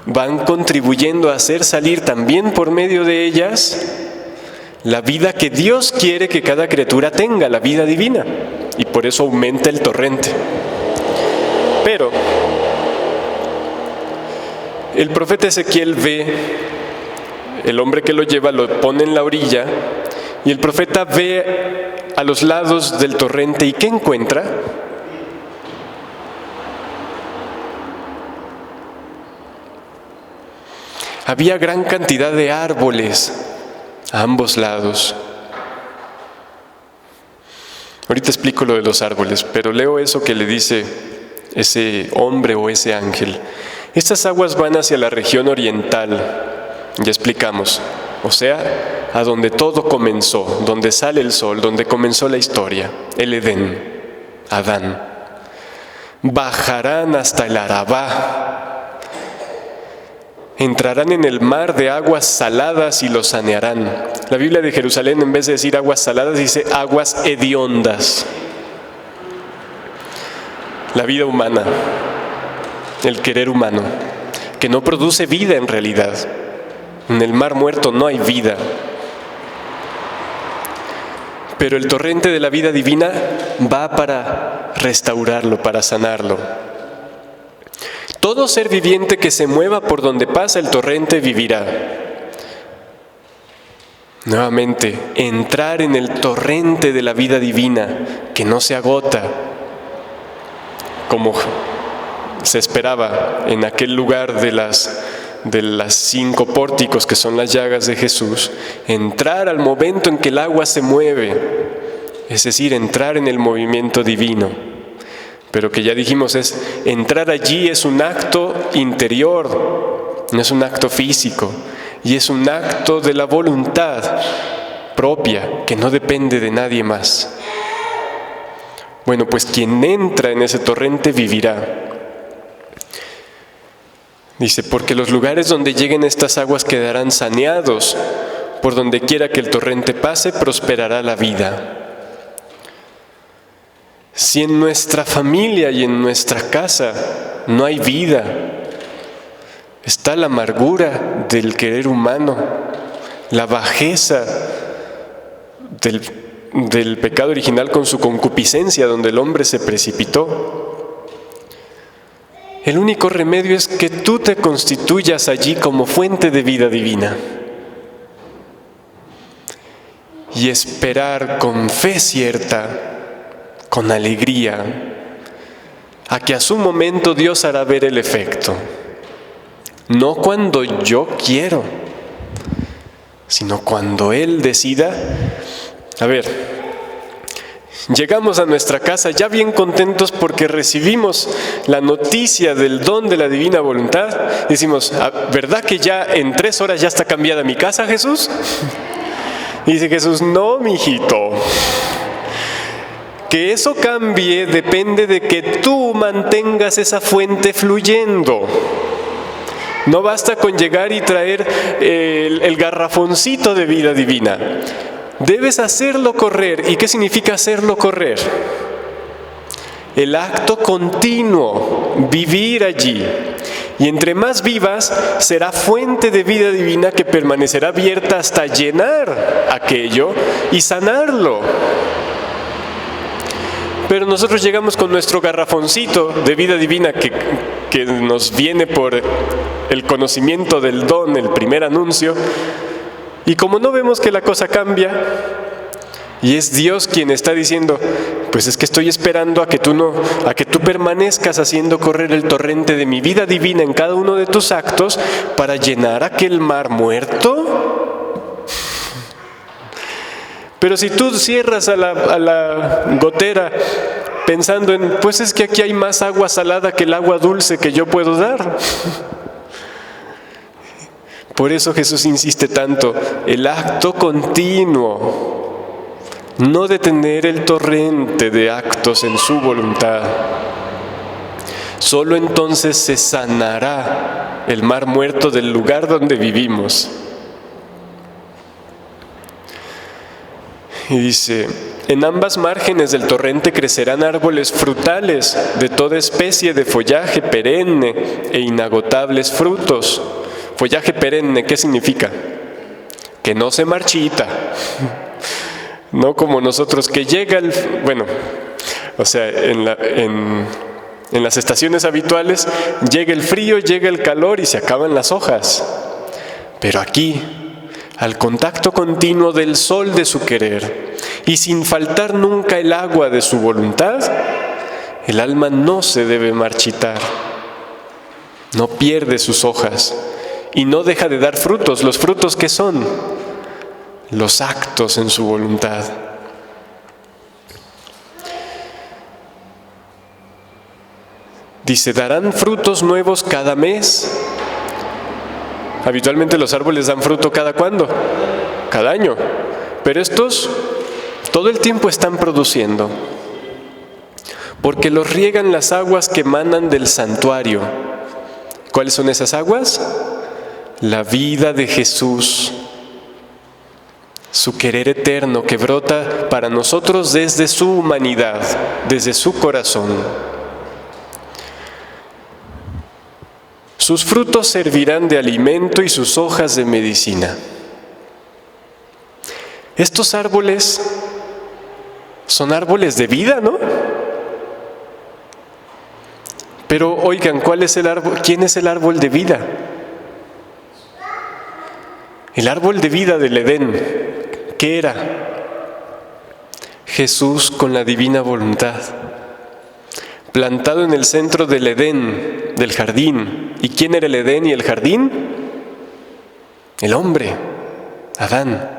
van contribuyendo a hacer salir también por medio de ellas la vida que Dios quiere que cada criatura tenga, la vida divina, y por eso aumenta el torrente. Pero el profeta Ezequiel ve, el hombre que lo lleva lo pone en la orilla, y el profeta ve a los lados del torrente, ¿y qué encuentra? Había gran cantidad de árboles a ambos lados. Ahorita explico lo de los árboles, pero leo eso que le dice ese hombre o ese ángel. Estas aguas van hacia la región oriental, ya explicamos, o sea, a donde todo comenzó, donde sale el sol, donde comenzó la historia, el Edén, Adán. Bajarán hasta el Arabá, entrarán en el mar de aguas saladas y lo sanearán. La Biblia de Jerusalén, en vez de decir aguas saladas, dice aguas hediondas. La vida humana, el querer humano, que no produce vida en realidad. En el mar muerto no hay vida. Pero el torrente de la vida divina va para restaurarlo, para sanarlo. Todo ser viviente que se mueva por donde pasa el torrente vivirá. Nuevamente, entrar en el torrente de la vida divina que no se agota, como se esperaba en aquel lugar de las 5 pórticos que son las llagas de Jesús, entrar al momento en que el agua se mueve, es decir, entrar en el movimiento divino. Pero que ya dijimos, entrar allí es un acto interior, no es un acto físico, y es un acto de la voluntad propia, que no depende de nadie más. Bueno, pues quien entra en ese torrente vivirá. Dice, porque los lugares donde lleguen estas aguas quedarán saneados, por donde quiera que el torrente pase, prosperará la vida. Si en nuestra familia y en nuestra casa no hay vida, está la amargura del querer humano, la bajeza del pecado original con su concupiscencia, donde el hombre se precipitó. El único remedio es que tú te constituyas allí como fuente de vida divina y esperar con fe cierta, con alegría, a que a su momento Dios hará ver el efecto. No cuando yo quiero, sino cuando Él decida. A ver, Llegamos a nuestra casa ya bien contentos porque recibimos la noticia del don de la divina voluntad. Decimos, ¿verdad que ya en 3 horas ya está cambiada mi casa, Jesús? Y dice Jesús, no, mijito. Que eso cambie depende de que tú mantengas esa fuente fluyendo. No basta con llegar y traer el garrafoncito de vida divina. Debes hacerlo correr. ¿Y qué significa hacerlo correr? El acto continuo, vivir allí. Y entre más vivas, será fuente de vida divina que permanecerá abierta hasta llenar aquello y sanarlo. Pero nosotros llegamos con nuestro garrafoncito de vida divina que nos viene por el conocimiento del don, el primer anuncio, y como no vemos que la cosa cambia, y es Dios quien está diciendo, pues es que estoy esperando a que tú permanezcas haciendo correr el torrente de mi vida divina en cada uno de tus actos para llenar aquel mar muerto. Pero si tú cierras a la gotera pensando en, pues es que aquí hay más agua salada que el agua dulce que yo puedo dar. Por eso Jesús insiste tanto, el acto continuo. No detener el torrente de actos en su voluntad. Solo entonces se sanará el mar muerto del lugar donde vivimos. Y dice, en ambas márgenes del torrente crecerán árboles frutales de toda especie de follaje perenne e inagotables frutos. Follaje perenne, ¿qué significa? Que no se marchita. No como nosotros, que llega en las estaciones habituales llega el frío, llega el calor y se acaban las hojas. Pero aquí, al contacto continuo del sol de su querer y sin faltar nunca el agua de su voluntad, el alma no se debe marchitar, no pierde sus hojas y no deja de dar frutos. ¿Los frutos qué son? Los actos en su voluntad. Dice, darán frutos nuevos cada mes. Habitualmente los árboles dan fruto ¿cada cuándo? Cada año. Pero estos todo el tiempo están produciendo, porque los riegan las aguas que emanan del santuario. ¿Cuáles son esas aguas? La vida de Jesús, su querer eterno que brota para nosotros desde su humanidad, desde su corazón. Sus frutos servirán de alimento y sus hojas de medicina. Estos árboles son árboles de vida, ¿no? Pero oigan, ¿cuál es el árbol? ¿Quién es el árbol de vida? El árbol de vida del Edén, ¿qué era? Jesús con la divina voluntad, plantado en el centro del Edén, del jardín. ¿Y quién era el Edén y el jardín? El hombre, Adán.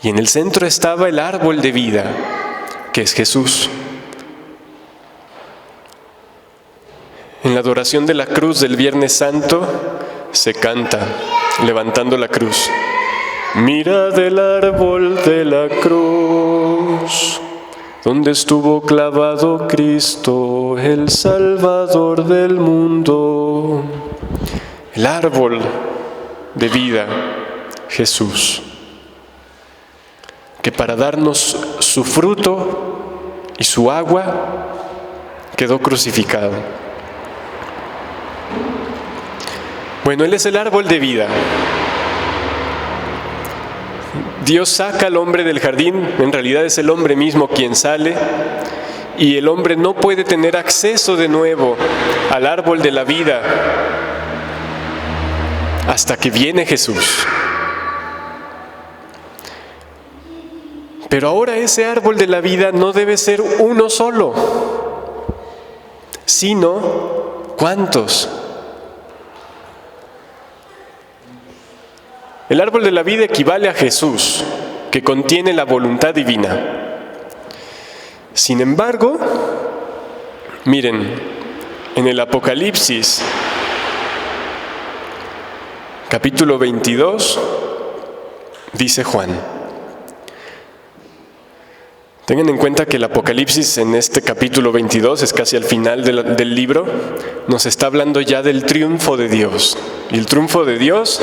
Y en el centro estaba el árbol de vida, que es Jesús. En la adoración de la cruz del Viernes Santo se canta, levantando la cruz. Mirad el árbol de la cruz, donde estuvo clavado Cristo, el Salvador del mundo. El árbol de vida, Jesús, que para darnos su fruto y su agua quedó crucificado. Bueno, Él es el árbol de vida. Dios saca al hombre del jardín, en realidad es el hombre mismo quien sale, y el hombre no puede tener acceso de nuevo al árbol de la vida hasta que viene Jesús. Pero ahora ese árbol de la vida no debe ser uno solo, sino ¿cuántos? El árbol de la vida equivale a Jesús, que contiene la voluntad divina. Sin embargo, miren, en el Apocalipsis, capítulo 22, dice Juan. Tengan en cuenta que el Apocalipsis en este capítulo 22, es casi al final del libro, nos está hablando ya del triunfo de Dios. Y el triunfo de Dios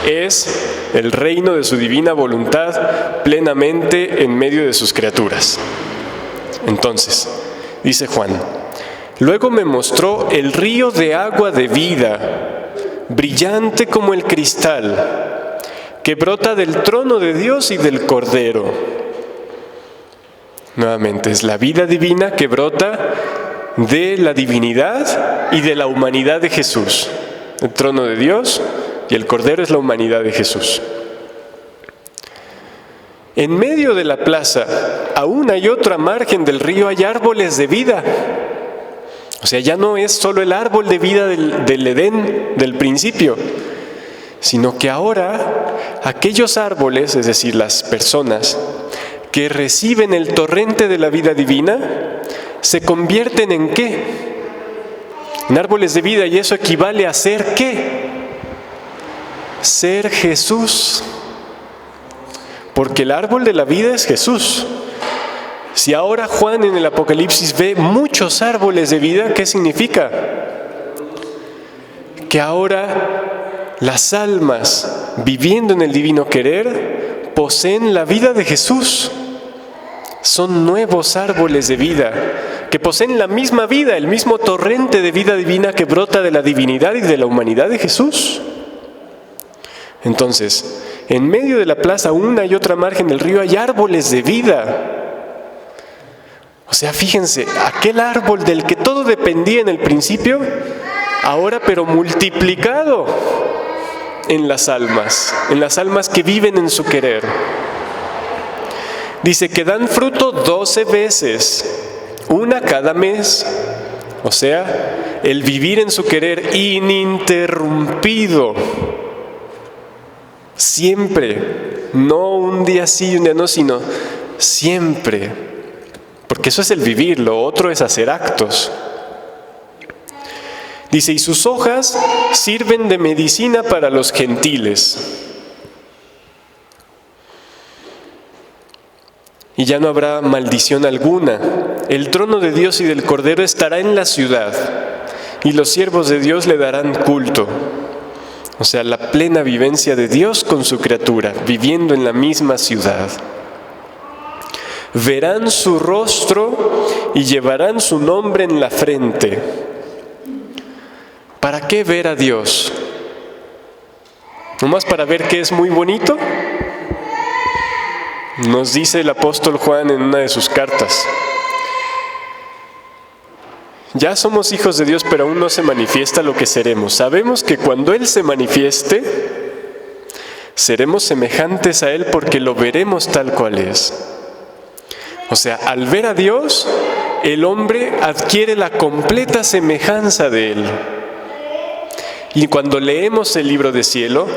es el reino de su divina voluntad plenamente en medio de sus criaturas. Entonces, dice Juan, luego me mostró el río de agua de vida, brillante como el cristal, que brota del trono de Dios y del Cordero. Nuevamente, es la vida divina que brota de la divinidad y de la humanidad de Jesús. El trono de Dios y el Cordero es la humanidad de Jesús. En medio de la plaza, a una y otra margen del río, hay árboles de vida. O sea, ya no es solo el árbol de vida del Edén, del principio, sino que ahora aquellos árboles, es decir, las personas que reciben el torrente de la vida divina, se convierten en ¿qué? En árboles de vida, y eso equivale a ser ¿qué? Ser Jesús. Porque el árbol de la vida es Jesús. Si ahora Juan en el Apocalipsis ve muchos árboles de vida, ¿qué significa? Que ahora las almas viviendo en el divino querer poseen la vida de Jesús. Son nuevos árboles de vida que poseen la misma vida, el mismo torrente de vida divina que brota de la divinidad y de la humanidad de Jesús. Entonces, en medio de la plaza, una y otra margen del río, hay árboles de vida. O sea, fíjense, aquel árbol del que todo dependía en el principio, ahora pero multiplicado en las almas que viven en su querer. Dice que dan fruto 12 veces, una cada mes. O sea, el vivir en su querer ininterrumpido. Siempre, no un día sí y un día no, sino siempre. Porque eso es el vivir, lo otro es hacer actos. Dice, y sus hojas sirven de medicina para los gentiles. Y ya no habrá maldición alguna. El trono de Dios y del Cordero estará en la ciudad, y los siervos de Dios le darán culto. O sea, la plena vivencia de Dios con su criatura, viviendo en la misma ciudad. Verán su rostro y llevarán su nombre en la frente. ¿Para qué ver a Dios? ¿Nomás para ver que es muy bonito? Nos dice el apóstol Juan en una de sus cartas. Ya somos hijos de Dios, pero aún no se manifiesta lo que seremos. Sabemos que cuando Él se manifieste, seremos semejantes a Él porque lo veremos tal cual es. O sea, al ver a Dios, el hombre adquiere la completa semejanza de Él. Y cuando leemos el libro de cielo,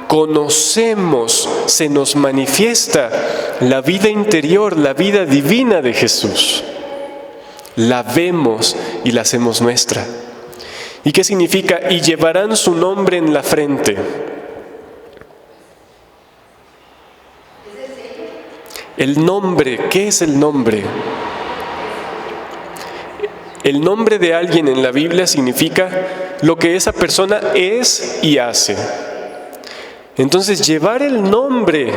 conocemos, se nos manifiesta la vida interior, la vida divina de Jesús. La vemos y la hacemos nuestra. ¿Y qué significa? Y llevarán su nombre en la frente. El nombre, ¿qué es el nombre? El nombre de alguien en la Biblia significa lo que esa persona es y hace. Entonces, llevar el nombre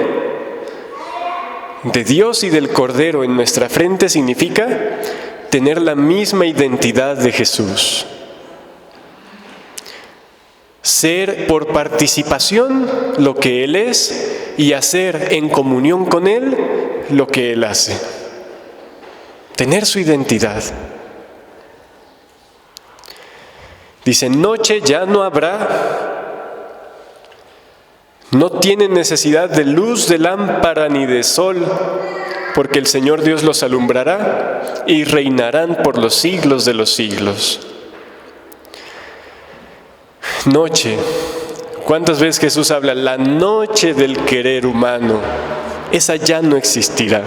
de Dios y del Cordero en nuestra frente significa tener la misma identidad de Jesús. Ser por participación lo que Él es y hacer en comunión con Él lo que Él hace. Tener su identidad. Dice, noche ya no habrá. No tienen necesidad de luz de lámpara ni de sol, porque el Señor Dios los alumbrará y reinarán por los siglos de los siglos. Noche. ¿Cuántas veces Jesús habla? La noche del querer humano. Esa ya no existirá.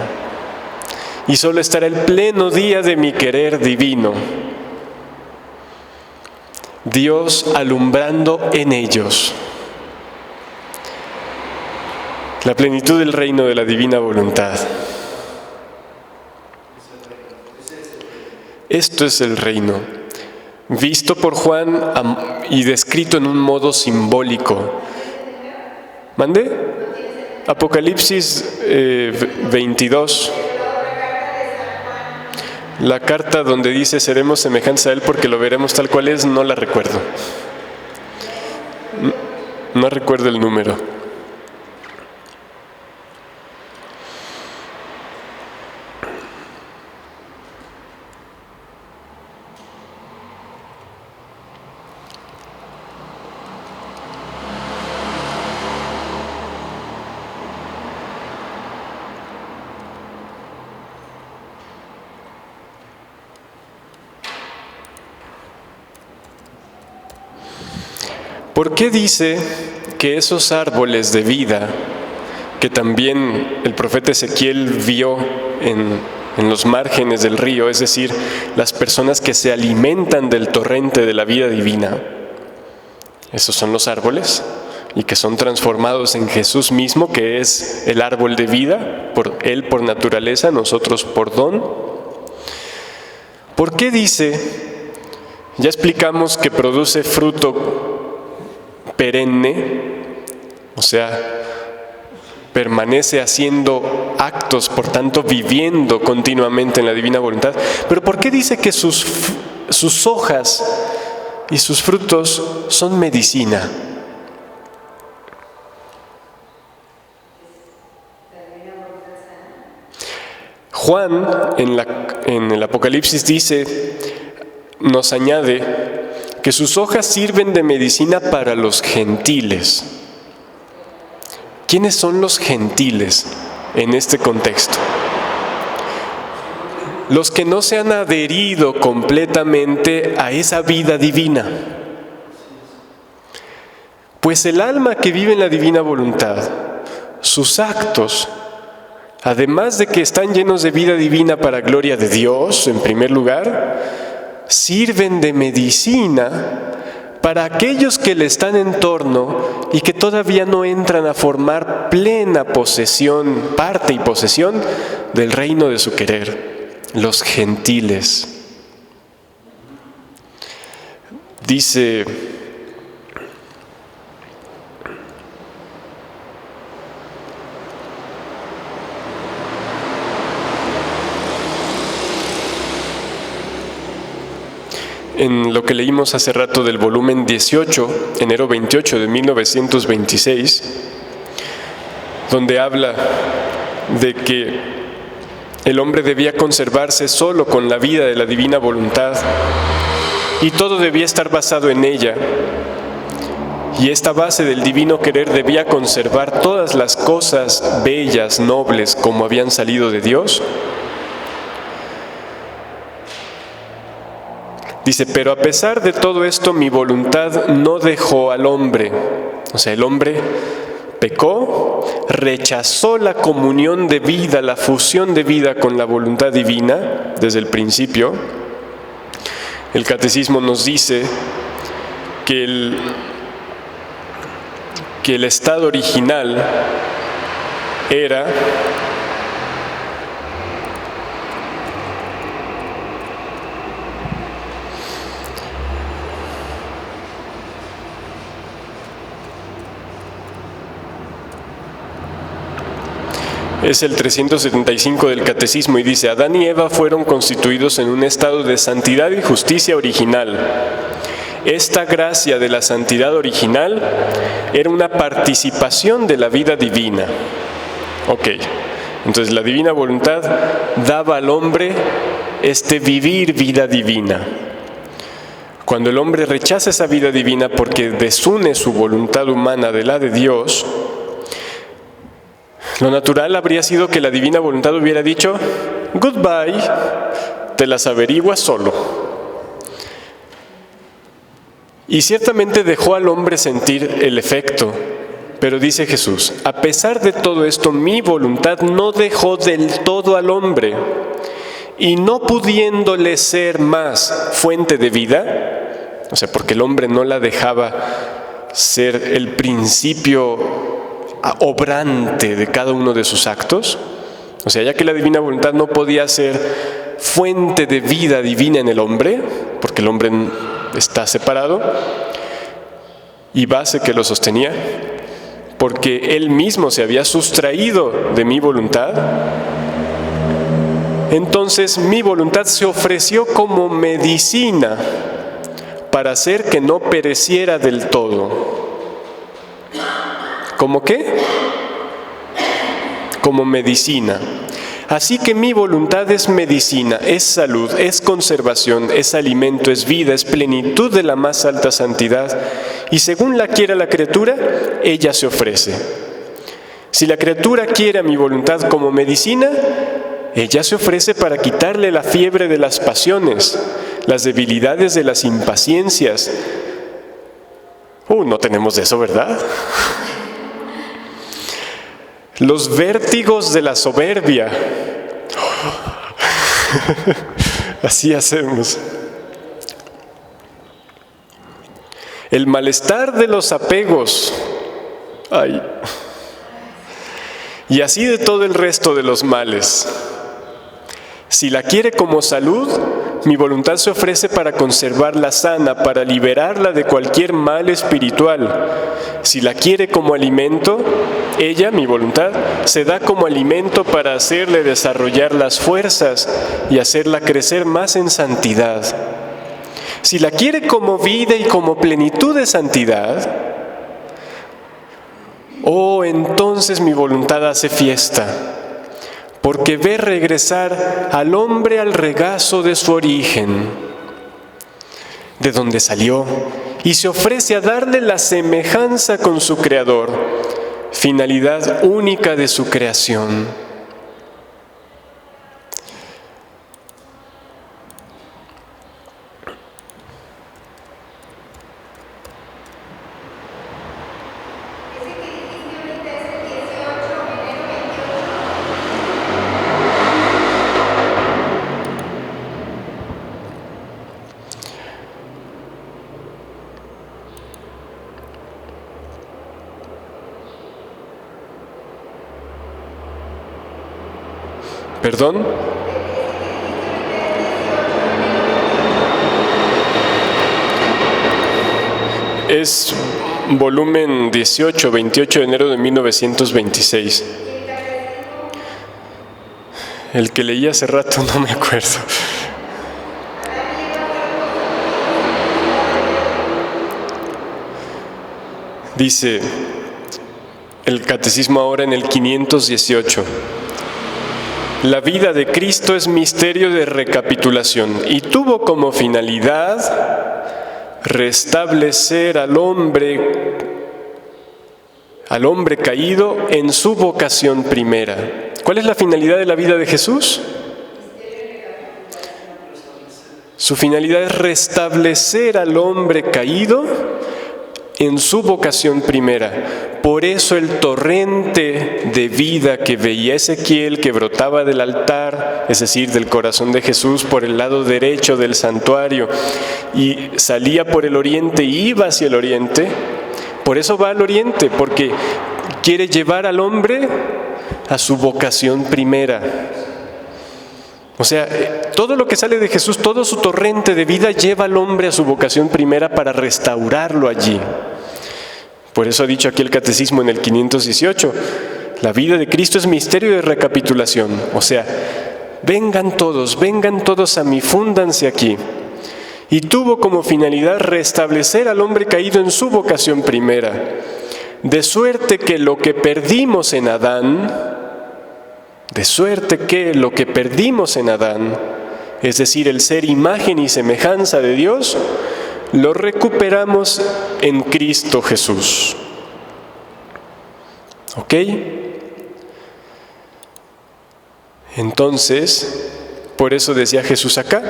y solo estará el pleno día de mi querer divino. Dios alumbrando en ellos la plenitud del reino de la divina voluntad. Esto es el reino, visto por Juan y descrito en un modo simbólico. ¿Mande? Apocalipsis 22. La carta donde dice seremos semejantes a Él porque lo veremos tal cual es, no la recuerdo. No recuerdo el número. ¿Por qué dice que esos árboles de vida, que también el profeta Ezequiel vio en los márgenes del río, es decir, las personas que se alimentan del torrente de la vida divina, esos son los árboles, y que son transformados en Jesús mismo, que es el árbol de vida, Él por naturaleza, nosotros por don? ¿Por qué dice? Ya explicamos que produce fruto perenne, o sea, permanece haciendo actos, por tanto viviendo continuamente en la divina voluntad. Pero ¿por qué dice que sus hojas y sus frutos son medicina? Juan en el Apocalipsis nos añade que sus hojas sirven de medicina para los gentiles. ¿Quiénes son los gentiles en este contexto? Los que no se han adherido completamente a esa vida divina. Pues el alma que vive en la divina voluntad, sus actos, además de que están llenos de vida divina para gloria de Dios, en primer lugar, sirven de medicina para aquellos que le están en torno y que todavía no entran a formar plena posesión, parte y posesión del reino de su querer, los gentiles. Dice en lo que leímos hace rato del volumen 18, enero 28 de 1926, donde habla de que el hombre debía conservarse solo con la vida de la divina voluntad y todo debía estar basado en ella. Y esta base del divino querer debía conservar todas las cosas bellas, nobles, como habían salido de Dios. Dice, pero a pesar de todo esto, mi voluntad no dejó al hombre. O sea, el hombre pecó, rechazó la comunión de vida, la fusión de vida con la voluntad divina desde el principio. El catecismo nos dice que el estado original era es el 375 del Catecismo y dice: Adán y Eva fueron constituidos en un estado de santidad y justicia original. Esta gracia de la santidad original era una participación de la vida divina. Ok, entonces la divina voluntad daba al hombre vivir vida divina. Cuando el hombre rechaza esa vida divina porque desune su voluntad humana de la de Dios, lo natural habría sido que la divina voluntad hubiera dicho: goodbye, te las averiguas solo. Y ciertamente dejó al hombre sentir el efecto Pero dice Jesús, a pesar de todo esto, mi voluntad no dejó del todo al hombre, y no pudiéndole ser más fuente de vida, o sea, porque el hombre no la dejaba ser el principio obrante de cada uno de sus actos, o sea, ya que la divina voluntad no podía ser fuente de vida divina en el hombre, porque el hombre está separado, y base que lo sostenía, porque él mismo se había sustraído de mi voluntad, entonces mi voluntad se ofreció como medicina para hacer que no pereciera del todo. ¿Cómo qué? Como medicina. Así que mi voluntad es medicina, es salud, es conservación, es alimento, es vida, es plenitud de la más alta santidad. Y según la quiera la criatura, ella se ofrece. Si la criatura quiere a mi voluntad como medicina, ella se ofrece para quitarle la fiebre de las pasiones, las debilidades de las impaciencias. No tenemos de eso, ¿verdad? Los vértigos de la soberbia. Así hacemos. El malestar de los apegos. Ay. Y así de todo el resto de los males. Si la quiere como salud, mi voluntad se ofrece para conservarla sana, para liberarla de cualquier mal espiritual. Si la quiere como alimento, ella, mi voluntad, se da como alimento para hacerle desarrollar las fuerzas y hacerla crecer más en santidad. Si la quiere como vida y como plenitud de santidad, entonces mi voluntad hace fiesta, porque ve regresar al hombre al regazo de su origen, de donde salió, y se ofrece a darle la semejanza con su Creador, finalidad única de su creación. ¿Perdón? Es volumen 18, 28 de enero de 1926. El que leí hace rato no me acuerdo. Dice el catecismo ahora en el 518. La vida de Cristo es misterio de recapitulación y tuvo como finalidad restablecer al hombre caído en su vocación primera. ¿Cuál es la finalidad de la vida de Jesús? Su finalidad es restablecer al hombre caído en su vocación primera. Por eso el torrente de vida que veía Ezequiel, que brotaba del altar, es decir, del corazón de Jesús por el lado derecho del santuario, y salía por el oriente y iba hacia el oriente, por eso va al oriente, porque quiere llevar al hombre a su vocación primera. O sea, todo lo que sale de Jesús, todo su torrente de vida lleva al hombre a su vocación primera para restaurarlo allí. Por eso ha dicho aquí el catecismo en el 518, la vida de Cristo es misterio de recapitulación. O sea, vengan todos a mí, fúndanse aquí. Y tuvo como finalidad restablecer al hombre caído en su vocación primera, de suerte que lo que perdimos en Adán, es decir, el ser imagen y semejanza de Dios, lo recuperamos en Cristo Jesús. ¿Ok? Entonces, por eso decía Jesús acá,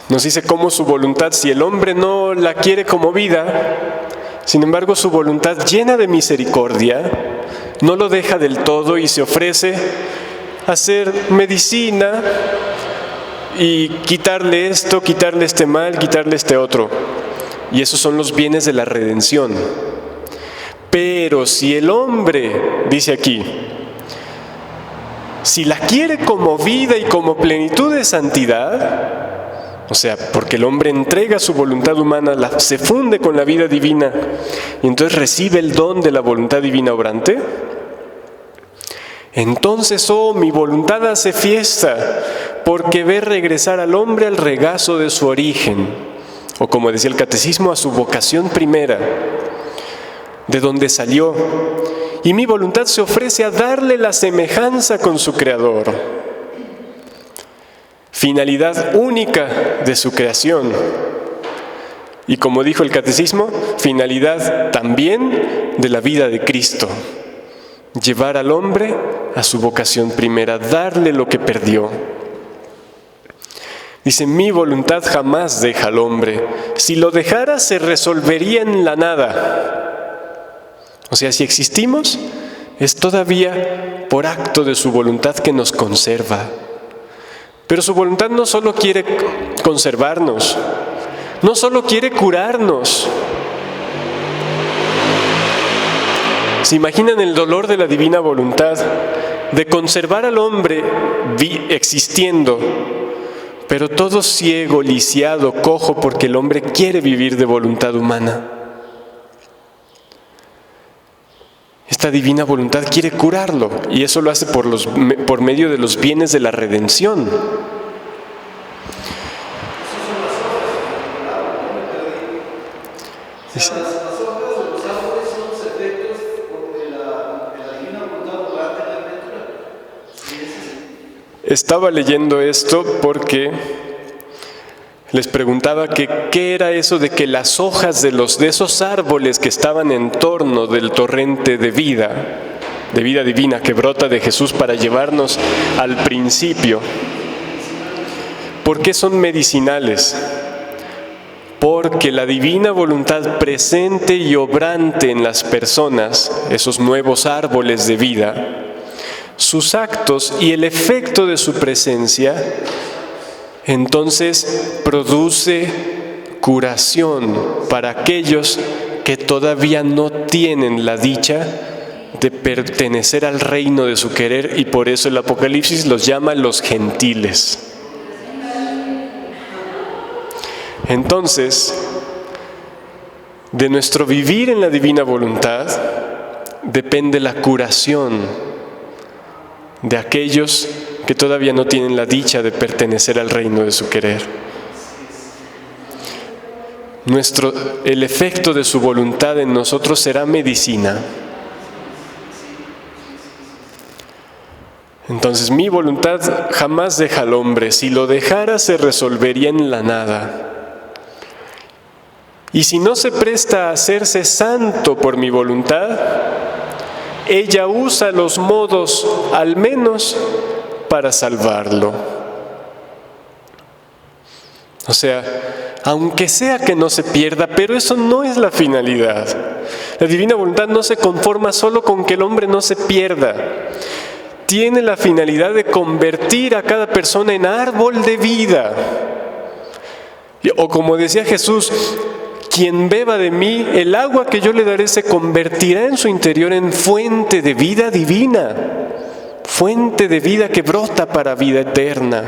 nos dice cómo su voluntad, si el hombre no la quiere como vida, Sin embargo, su voluntad llena de misericordia no lo deja del todo y se ofrece a hacer medicina y quitarle esto, quitarle este mal, quitarle este otro. Y esos son los bienes de la redención. Pero si el hombre, dice aquí, si la quiere como vida y como plenitud de santidad, o sea, porque el hombre entrega su voluntad humana, se funde con la vida divina y entonces recibe el don de la voluntad divina obrante, entonces, mi voluntad hace fiesta, porque ve regresar al hombre al regazo de su origen, o como decía el catecismo, a su vocación primera, de donde salió, y mi voluntad se ofrece a darle la semejanza con su Creador, finalidad única de su creación, y como dijo el catecismo, finalidad también de la vida de Cristo, llevar al hombre a su vocación primera, darle lo que perdió. Dice, mi voluntad jamás deja al hombre. Si lo dejara, se resolvería en la nada. O sea, si existimos, es todavía por acto de su voluntad que nos conserva. Pero su voluntad no solo quiere conservarnos, no solo quiere curarnos. ¿Se imaginan el dolor de la divina voluntad de conservar al hombre existiendo, pero todo ciego, lisiado, cojo, porque el hombre quiere vivir de voluntad humana? Esta divina voluntad quiere curarlo, y eso lo hace por medio de los bienes de la redención. Estaba leyendo esto porque les preguntaba que qué era eso de que las hojas de esos árboles que estaban en torno del torrente de vida divina que brota de Jesús para llevarnos al principio, ¿por qué son medicinales? Porque la divina voluntad presente y obrante en las personas, esos nuevos árboles de vida, sus actos y el efecto de su presencia, entonces produce curación para aquellos que todavía no tienen la dicha de pertenecer al reino de su querer, y por eso el Apocalipsis los llama los gentiles. Entonces, de nuestro vivir en la divina voluntad depende la curación de aquellos que todavía no tienen la dicha de pertenecer al reino de su querer. El efecto de su voluntad en nosotros será medicina. Entonces, mi voluntad jamás deja al hombre. Si lo dejara, se resolvería en la nada. Y si no se presta a hacerse santo por mi voluntad, ella usa los modos, al menos, para salvarlo. O sea, aunque sea que no se pierda, pero eso no es la finalidad. La divina voluntad no se conforma solo con que el hombre no se pierda. Tiene la finalidad de convertir a cada persona en árbol de vida. O como decía Jesús, quien beba de mí, el agua que yo le daré se convertirá en su interior en fuente de vida divina, fuente de vida que brota para vida eterna.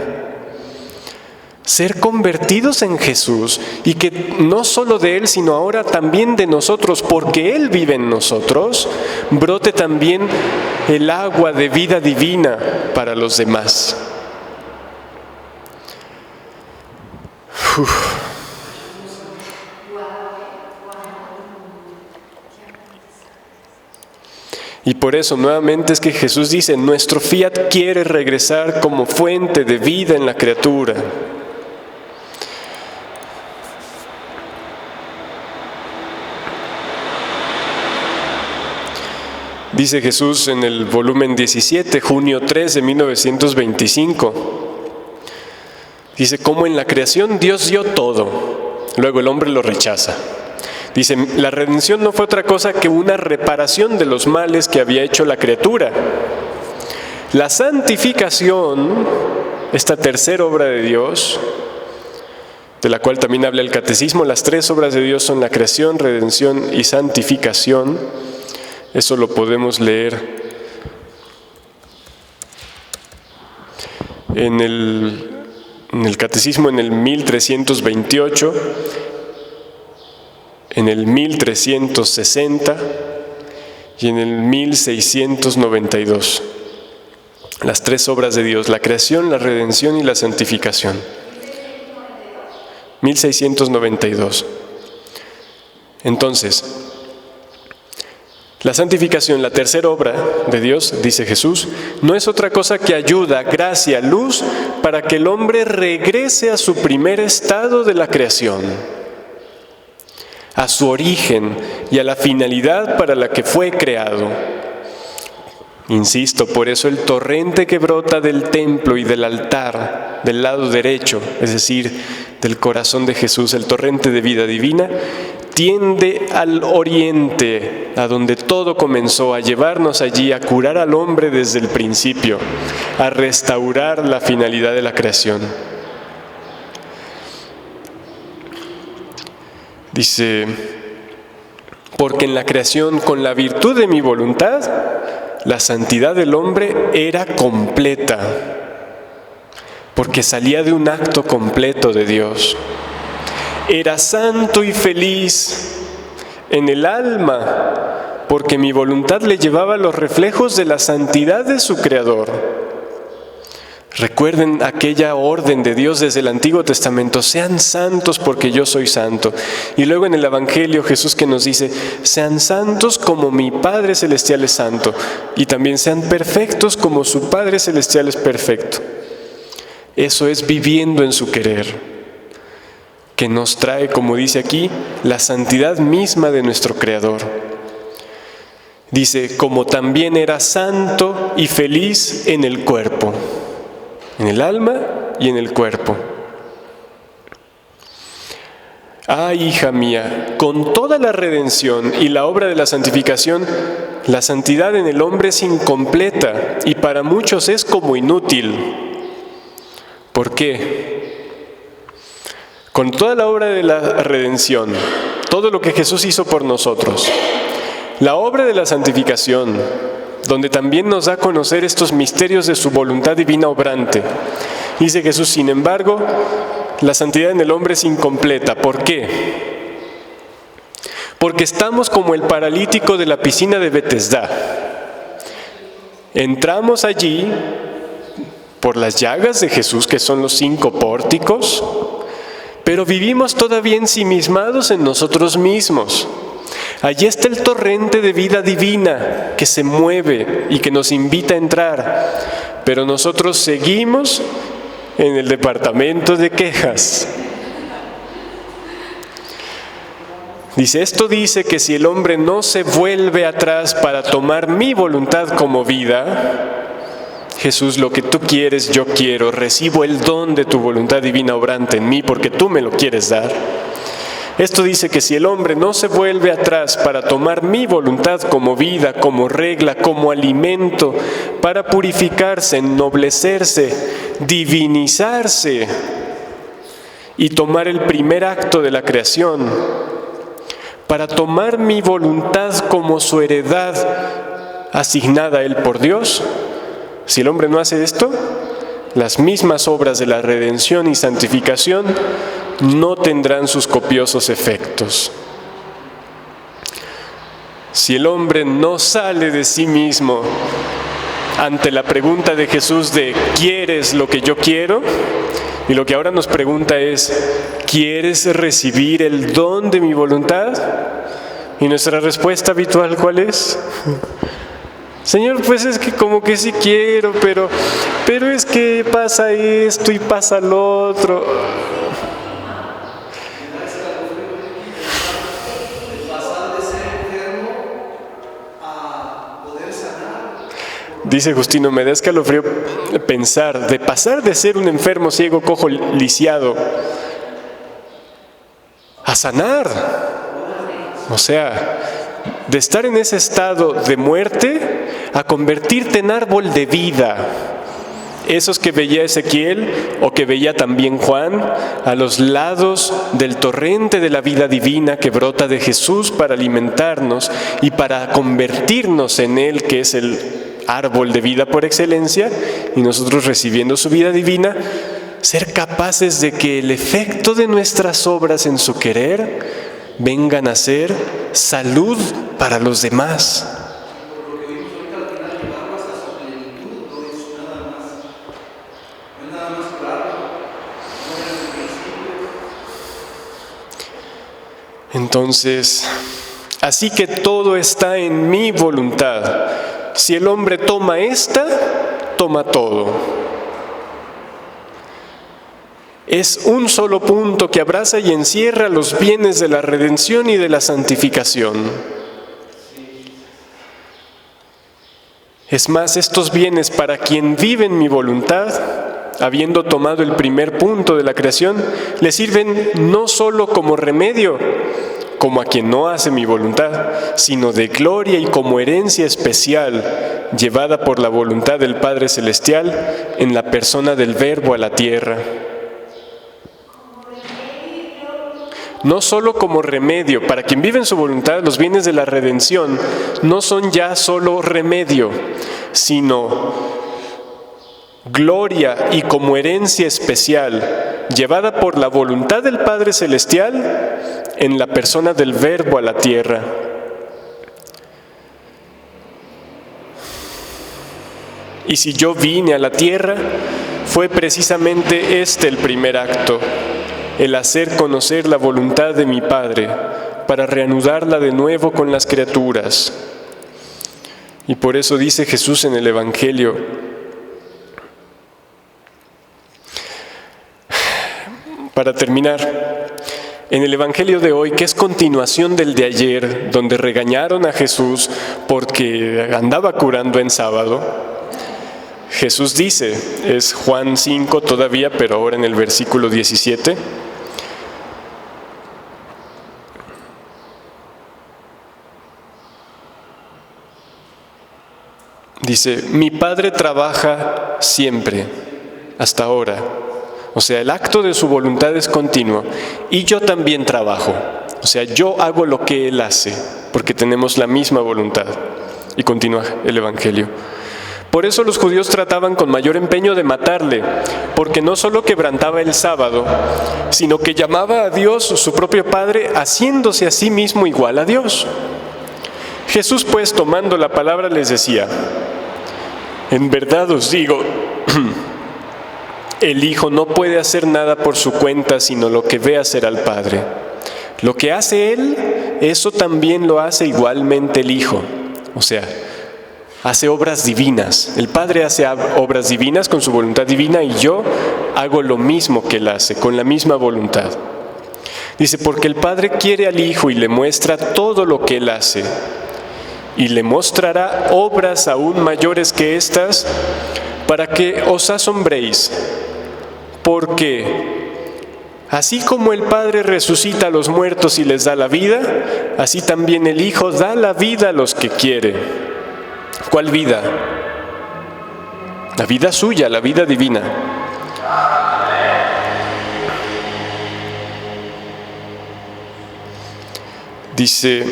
Ser convertidos en Jesús, y que no solo de Él, sino ahora también de nosotros, porque Él vive en nosotros, brote también el agua de vida divina para los demás. Y por eso nuevamente es que Jesús dice, nuestro fiat quiere regresar como fuente de vida en la criatura. Dice Jesús en el volumen 17, junio 3 de 1925. Dice, como en la creación Dios dio todo, luego el hombre lo rechaza. Dice, la redención no fue otra cosa que una reparación de los males que había hecho la criatura. La santificación, esta tercera obra de Dios, de la cual también habla el catecismo, las tres obras de Dios son la creación, redención y santificación. Eso lo podemos leer en el catecismo en el 1328, en el 1360 y en el 1692. Las tres obras de Dios, la creación, la redención y la santificación. 1692. Entonces, la santificación, la tercera obra de Dios, dice Jesús, no es otra cosa que ayuda, gracia, luz, para que el hombre regrese a su primer estado de la creación, a su origen y a la finalidad para la que fue creado. Insisto, por eso el torrente que brota del templo y del altar, del lado derecho, es decir, del corazón de Jesús, el torrente de vida divina, tiende al oriente, a donde todo comenzó, a llevarnos allí, a curar al hombre desde el principio, a restaurar la finalidad de la creación. Dice, porque en la creación, con la virtud de mi voluntad, la santidad del hombre era completa, porque salía de un acto completo de Dios. Era santo y feliz en el alma, porque mi voluntad le llevaba los reflejos de la santidad de su Creador. Recuerden aquella orden de Dios desde el Antiguo Testamento, sean santos porque yo soy santo. Y luego en el Evangelio Jesús que nos dice, sean santos como mi Padre Celestial es santo. Y también sean perfectos como su Padre Celestial es perfecto. Eso es viviendo en su querer, que nos trae, como dice aquí, la santidad misma de nuestro Creador. Dice, como también era santo y feliz en el cuerpo. En el alma y en el cuerpo. Ah, hija mía, con toda la redención y la obra de la santificación, la santidad en el hombre es incompleta y para muchos es como inútil. ¿Por qué? Con toda la obra de la redención, todo lo que Jesús hizo por nosotros, la obra de la santificación, donde también nos da a conocer estos misterios de su voluntad divina obrante. Dice Jesús, sin embargo, la santidad en el hombre es incompleta. ¿Por qué? Porque estamos como el paralítico de la piscina de Betesda. Entramos allí por las llagas de Jesús, que son los 5 pórticos, pero vivimos todavía ensimismados en nosotros mismos. Allí está el torrente de vida divina que se mueve y que nos invita a entrar, pero nosotros seguimos en el departamento de quejas. Dice, esto dice que si el hombre no se vuelve atrás para tomar mi voluntad como vida, Jesús, lo que tú quieres, yo quiero, recibo el don de tu voluntad divina obrante en mí porque tú me lo quieres dar. Esto dice que si el hombre no se vuelve atrás para tomar mi voluntad como vida, como regla, como alimento, para purificarse, ennoblecerse, divinizarse y tomar el primer acto de la creación, para tomar mi voluntad como su heredad asignada a él por Dios, si el hombre no hace esto, las mismas obras de la redención y santificación no tendrán sus copiosos efectos. Si el hombre no sale de sí mismo ante la pregunta de Jesús de ¿quieres lo que yo quiero? Y lo que ahora nos pregunta es ¿quieres recibir el don de mi voluntad? Y nuestra respuesta habitual, ¿cuál es? Señor, pues es que como que sí quiero, pero es que pasa esto y pasa lo otro. Dice Justino, me da escalofrío pensar, de pasar de ser un enfermo, ciego, cojo, lisiado, a sanar. O sea, de estar en ese estado de muerte a convertirte en árbol de vida. Esos que veía Ezequiel o que veía también Juan a los lados del torrente de la vida divina que brota de Jesús para alimentarnos y para convertirnos en Él, que es el árbol de vida por excelencia, y nosotros recibiendo su vida divina, ser capaces de que el efecto de nuestras obras en su querer vengan a ser salud para los demás. Entonces, así que todo está en mi voluntad. Si el hombre toma esta, toma todo. Es un solo punto que abraza y encierra los bienes de la redención y de la santificación. Es más, estos bienes para quien vive en mi voluntad, habiendo tomado el primer punto de la creación, le sirven no solo como remedio, como a quien no hace mi voluntad, sino de gloria y como herencia especial, llevada por la voluntad del Padre Celestial en la persona del Verbo a la tierra. No solo como remedio, para quien vive en su voluntad, los bienes de la redención no son ya solo remedio, sino gloria y como herencia especial, llevada por la voluntad del Padre Celestial en la persona del Verbo a la tierra. Y si yo vine a la tierra, fue precisamente este el primer acto, el hacer conocer la voluntad de mi Padre, para reanudarla de nuevo con las criaturas. Y por eso dice Jesús en el Evangelio, para terminar, en el Evangelio de hoy, que es continuación del de ayer, donde regañaron a Jesús porque andaba curando en sábado, Jesús dice, es Juan 5 todavía, pero ahora en el versículo 17, dice, mi Padre trabaja siempre, hasta ahora. O sea, el acto de su voluntad es continuo. Y yo también trabajo. O sea, yo hago lo que Él hace, porque tenemos la misma voluntad. Y continúa el Evangelio. Por eso los judíos trataban con mayor empeño de matarle, porque no solo quebrantaba el sábado, sino que llamaba a Dios su propio Padre, haciéndose a sí mismo igual a Dios. Jesús, pues, tomando la palabra, les decía, en verdad os digo, el Hijo no puede hacer nada por su cuenta, sino lo que ve hacer al Padre. Lo que hace Él, eso también lo hace igualmente el Hijo. O sea, hace obras divinas. El Padre hace obras divinas con su voluntad divina y yo hago lo mismo que Él hace, con la misma voluntad. Dice, porque el Padre quiere al Hijo y le muestra todo lo que Él hace. Y le mostrará obras aún mayores que estas, para que os asombréis. Porque así como el Padre resucita a los muertos y les da la vida, así también el Hijo da la vida a los que quiere. ¿Cuál vida? La vida suya, la vida divina. Dice,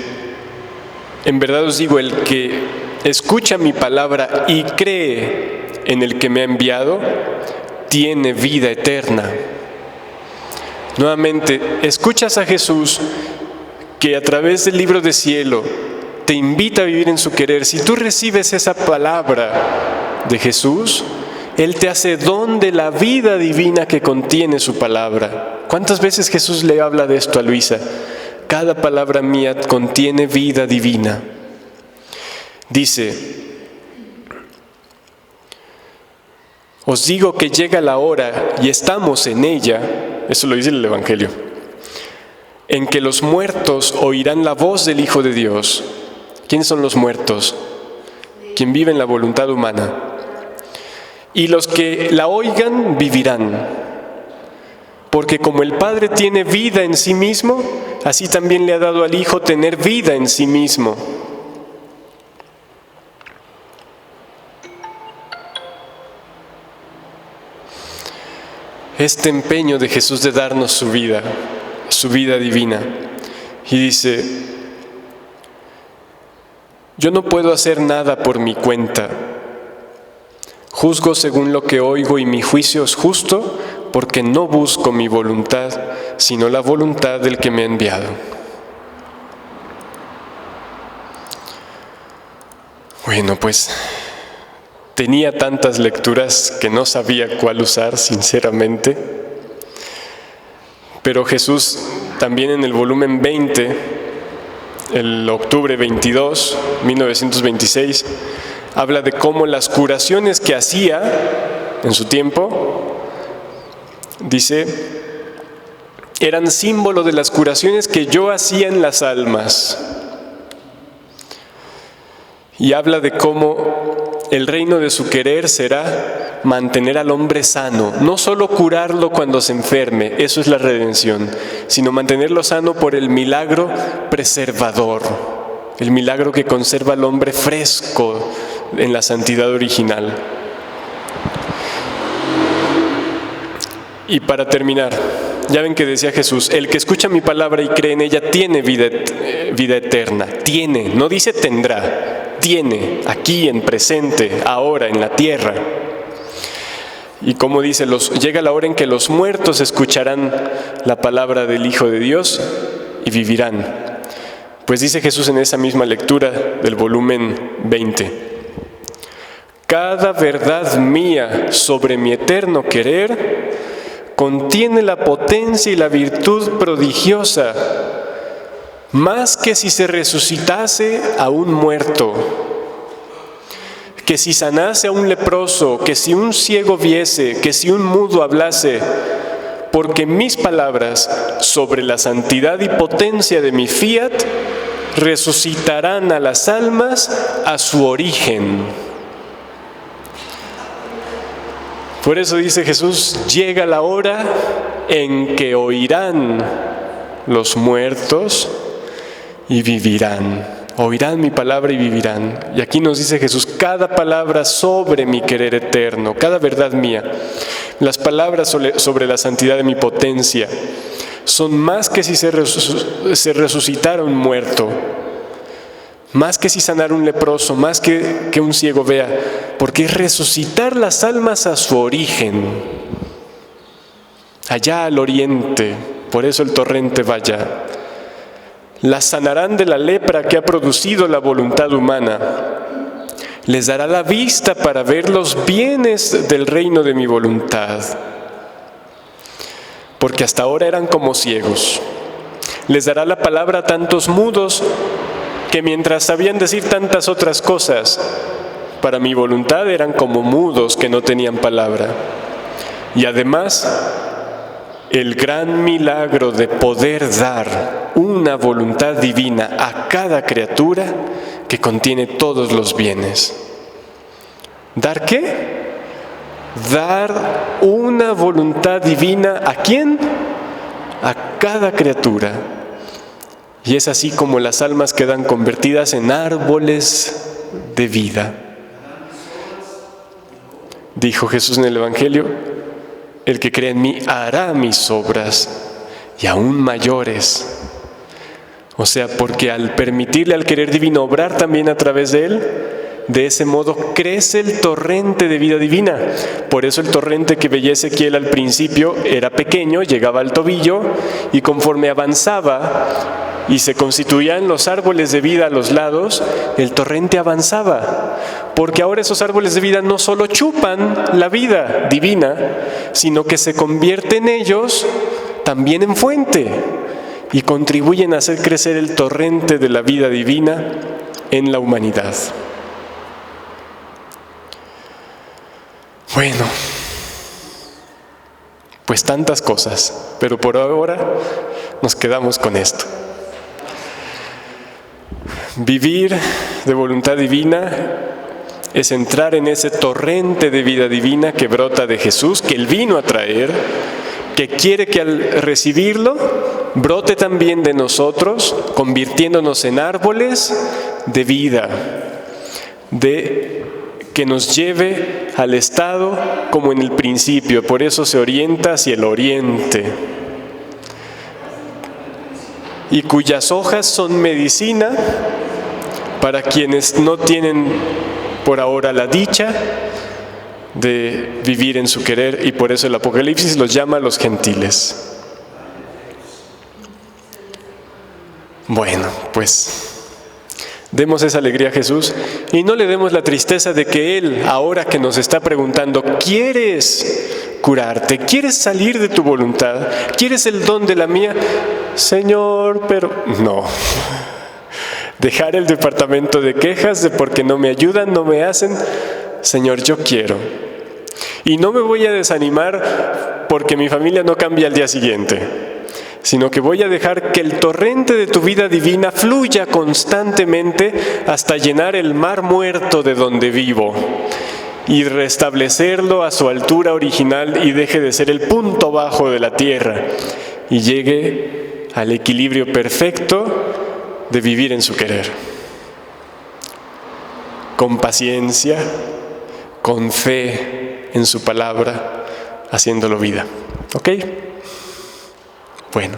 en verdad os digo, el que escucha mi palabra y cree en el que me ha enviado, tiene vida eterna. Nuevamente, escuchas a Jesús que a través del libro de cielo te invita a vivir en su querer. Si tú recibes esa palabra de Jesús, Él te hace don de la vida divina que contiene su palabra. ¿Cuántas veces Jesús le habla de esto a Luisa? Cada palabra mía contiene vida divina. Dice, os digo que llega la hora, y estamos en ella, eso lo dice el Evangelio, en que los muertos oirán la voz del Hijo de Dios. ¿Quiénes son los muertos? Quien vive en la voluntad humana. Y los que la oigan vivirán. Porque como el Padre tiene vida en sí mismo, así también le ha dado al Hijo tener vida en sí mismo. Este empeño de Jesús de darnos su vida divina. Y dice: yo no puedo hacer nada por mi cuenta. Juzgo según lo que oigo y mi juicio es justo, porque no busco mi voluntad, sino la voluntad del que me ha enviado. Bueno, pues tenía tantas lecturas que no sabía cuál usar, sinceramente. Pero Jesús también en el volumen 20, el octubre 22, 1926, habla de cómo las curaciones que hacía en su tiempo, dice, eran símbolo de las curaciones que yo hacía en las almas. Y habla de cómo el reino de su querer será mantener al hombre sano, no solo curarlo cuando se enferme, eso es la redención, sino mantenerlo sano por el milagro preservador, el milagro que conserva al hombre fresco en la santidad original. Y para terminar, ya ven que decía Jesús, el que escucha mi palabra y cree en ella tiene vida eterna. Tiene, no dice tendrá, tiene, aquí en presente, ahora, en la tierra. Y como dice, llega la hora en que los muertos escucharán la palabra del Hijo de Dios y vivirán. Pues dice Jesús en esa misma lectura del volumen 20, cada verdad mía sobre mi eterno querer contiene la potencia y la virtud prodigiosa, más que si se resucitase a un muerto, que si sanase a un leproso, que si un ciego viese, que si un mudo hablase, porque mis palabras sobre la santidad y potencia de mi fiat resucitarán a las almas a su origen. Por eso dice Jesús, llega la hora en que oirán los muertos y vivirán. Oirán mi palabra y vivirán. Y aquí nos dice Jesús, cada palabra sobre mi querer eterno, cada verdad mía, las palabras sobre la santidad de mi potencia, son más que si se resucitara un muerto, más que si sanara un leproso, más que un ciego vea, porque es resucitar las almas a su origen, allá al oriente, por eso el torrente va allá. Las sanarán de la lepra que ha producido la voluntad humana. Les dará la vista para ver los bienes del reino de mi voluntad. Porque hasta ahora eran como ciegos. Les dará la palabra a tantos mudos que mientras sabían decir tantas otras cosas, para mi voluntad eran como mudos que no tenían palabra. Y además, el gran milagro de poder dar una voluntad divina a cada criatura que contiene todos los bienes. ¿Dar qué? Dar una voluntad divina ¿a quién? A cada criatura. Y es así como las almas quedan convertidas en árboles de vida. Dijo Jesús en el Evangelio, el que cree en mí hará mis obras y aún mayores. O sea, porque al permitirle al querer divino obrar también a través de él, de ese modo crece el torrente de vida divina. Por eso el torrente que veía Ezequiel al principio era pequeño, llegaba al tobillo, y conforme avanzaba y se constituían los árboles de vida a los lados, el torrente avanzaba. Porque ahora esos árboles de vida no solo chupan la vida divina, sino que se convierte en ellos también en fuente y contribuyen a hacer crecer el torrente de la vida divina en la humanidad. Bueno, pues tantas cosas, pero por ahora nos quedamos con esto. Vivir de voluntad divina es entrar en ese torrente de vida divina que brota de Jesús, que Él vino a traer, que quiere que al recibirlo brote también de nosotros, convirtiéndonos en árboles de vida, que nos lleve al estado como en el principio. Por eso se orienta hacia el oriente, y cuyas hojas son medicina para quienes no tienen por ahora la dicha de vivir en su querer, y por eso el Apocalipsis los llama a los gentiles. Bueno, pues demos esa alegría a Jesús y no le demos la tristeza de que Él, ahora que nos está preguntando, ¿quieres curarte? ¿Quieres salir de tu voluntad? ¿Quieres el don de la mía? Señor, pero no. Dejar el departamento de quejas de porque no me ayudan, no me hacen. Señor, yo quiero. Y no me voy a desanimar porque mi familia no cambia al día siguiente, sino que voy a dejar que el torrente de tu vida divina fluya constantemente hasta llenar el mar muerto de donde vivo y restablecerlo a su altura original y deje de ser el punto bajo de la tierra y llegue al equilibrio perfecto de vivir en su querer. Con paciencia, con fe en su palabra, haciéndolo vida. ¿Ok? Bueno.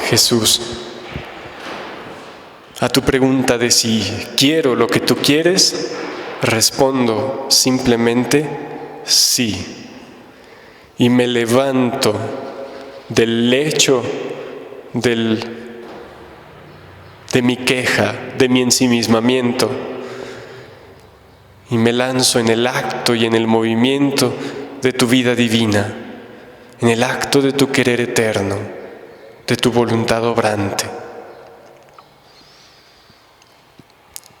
Jesús, a tu pregunta de si quiero lo que tú quieres, respondo simplemente sí. Y me levanto del lecho de mi queja, de mi ensimismamiento, y me lanzo en el acto y en el movimiento de tu vida divina, en el acto de tu querer eterno, de tu voluntad obrante.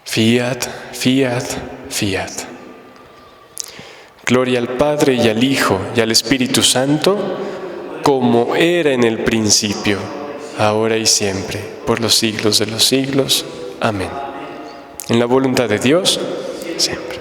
Fiat, fiat, fiat. Gloria al Padre y al Hijo y al Espíritu Santo, como era en el principio, ahora y siempre, por los siglos de los siglos. Amén. En la voluntad de Dios, siempre.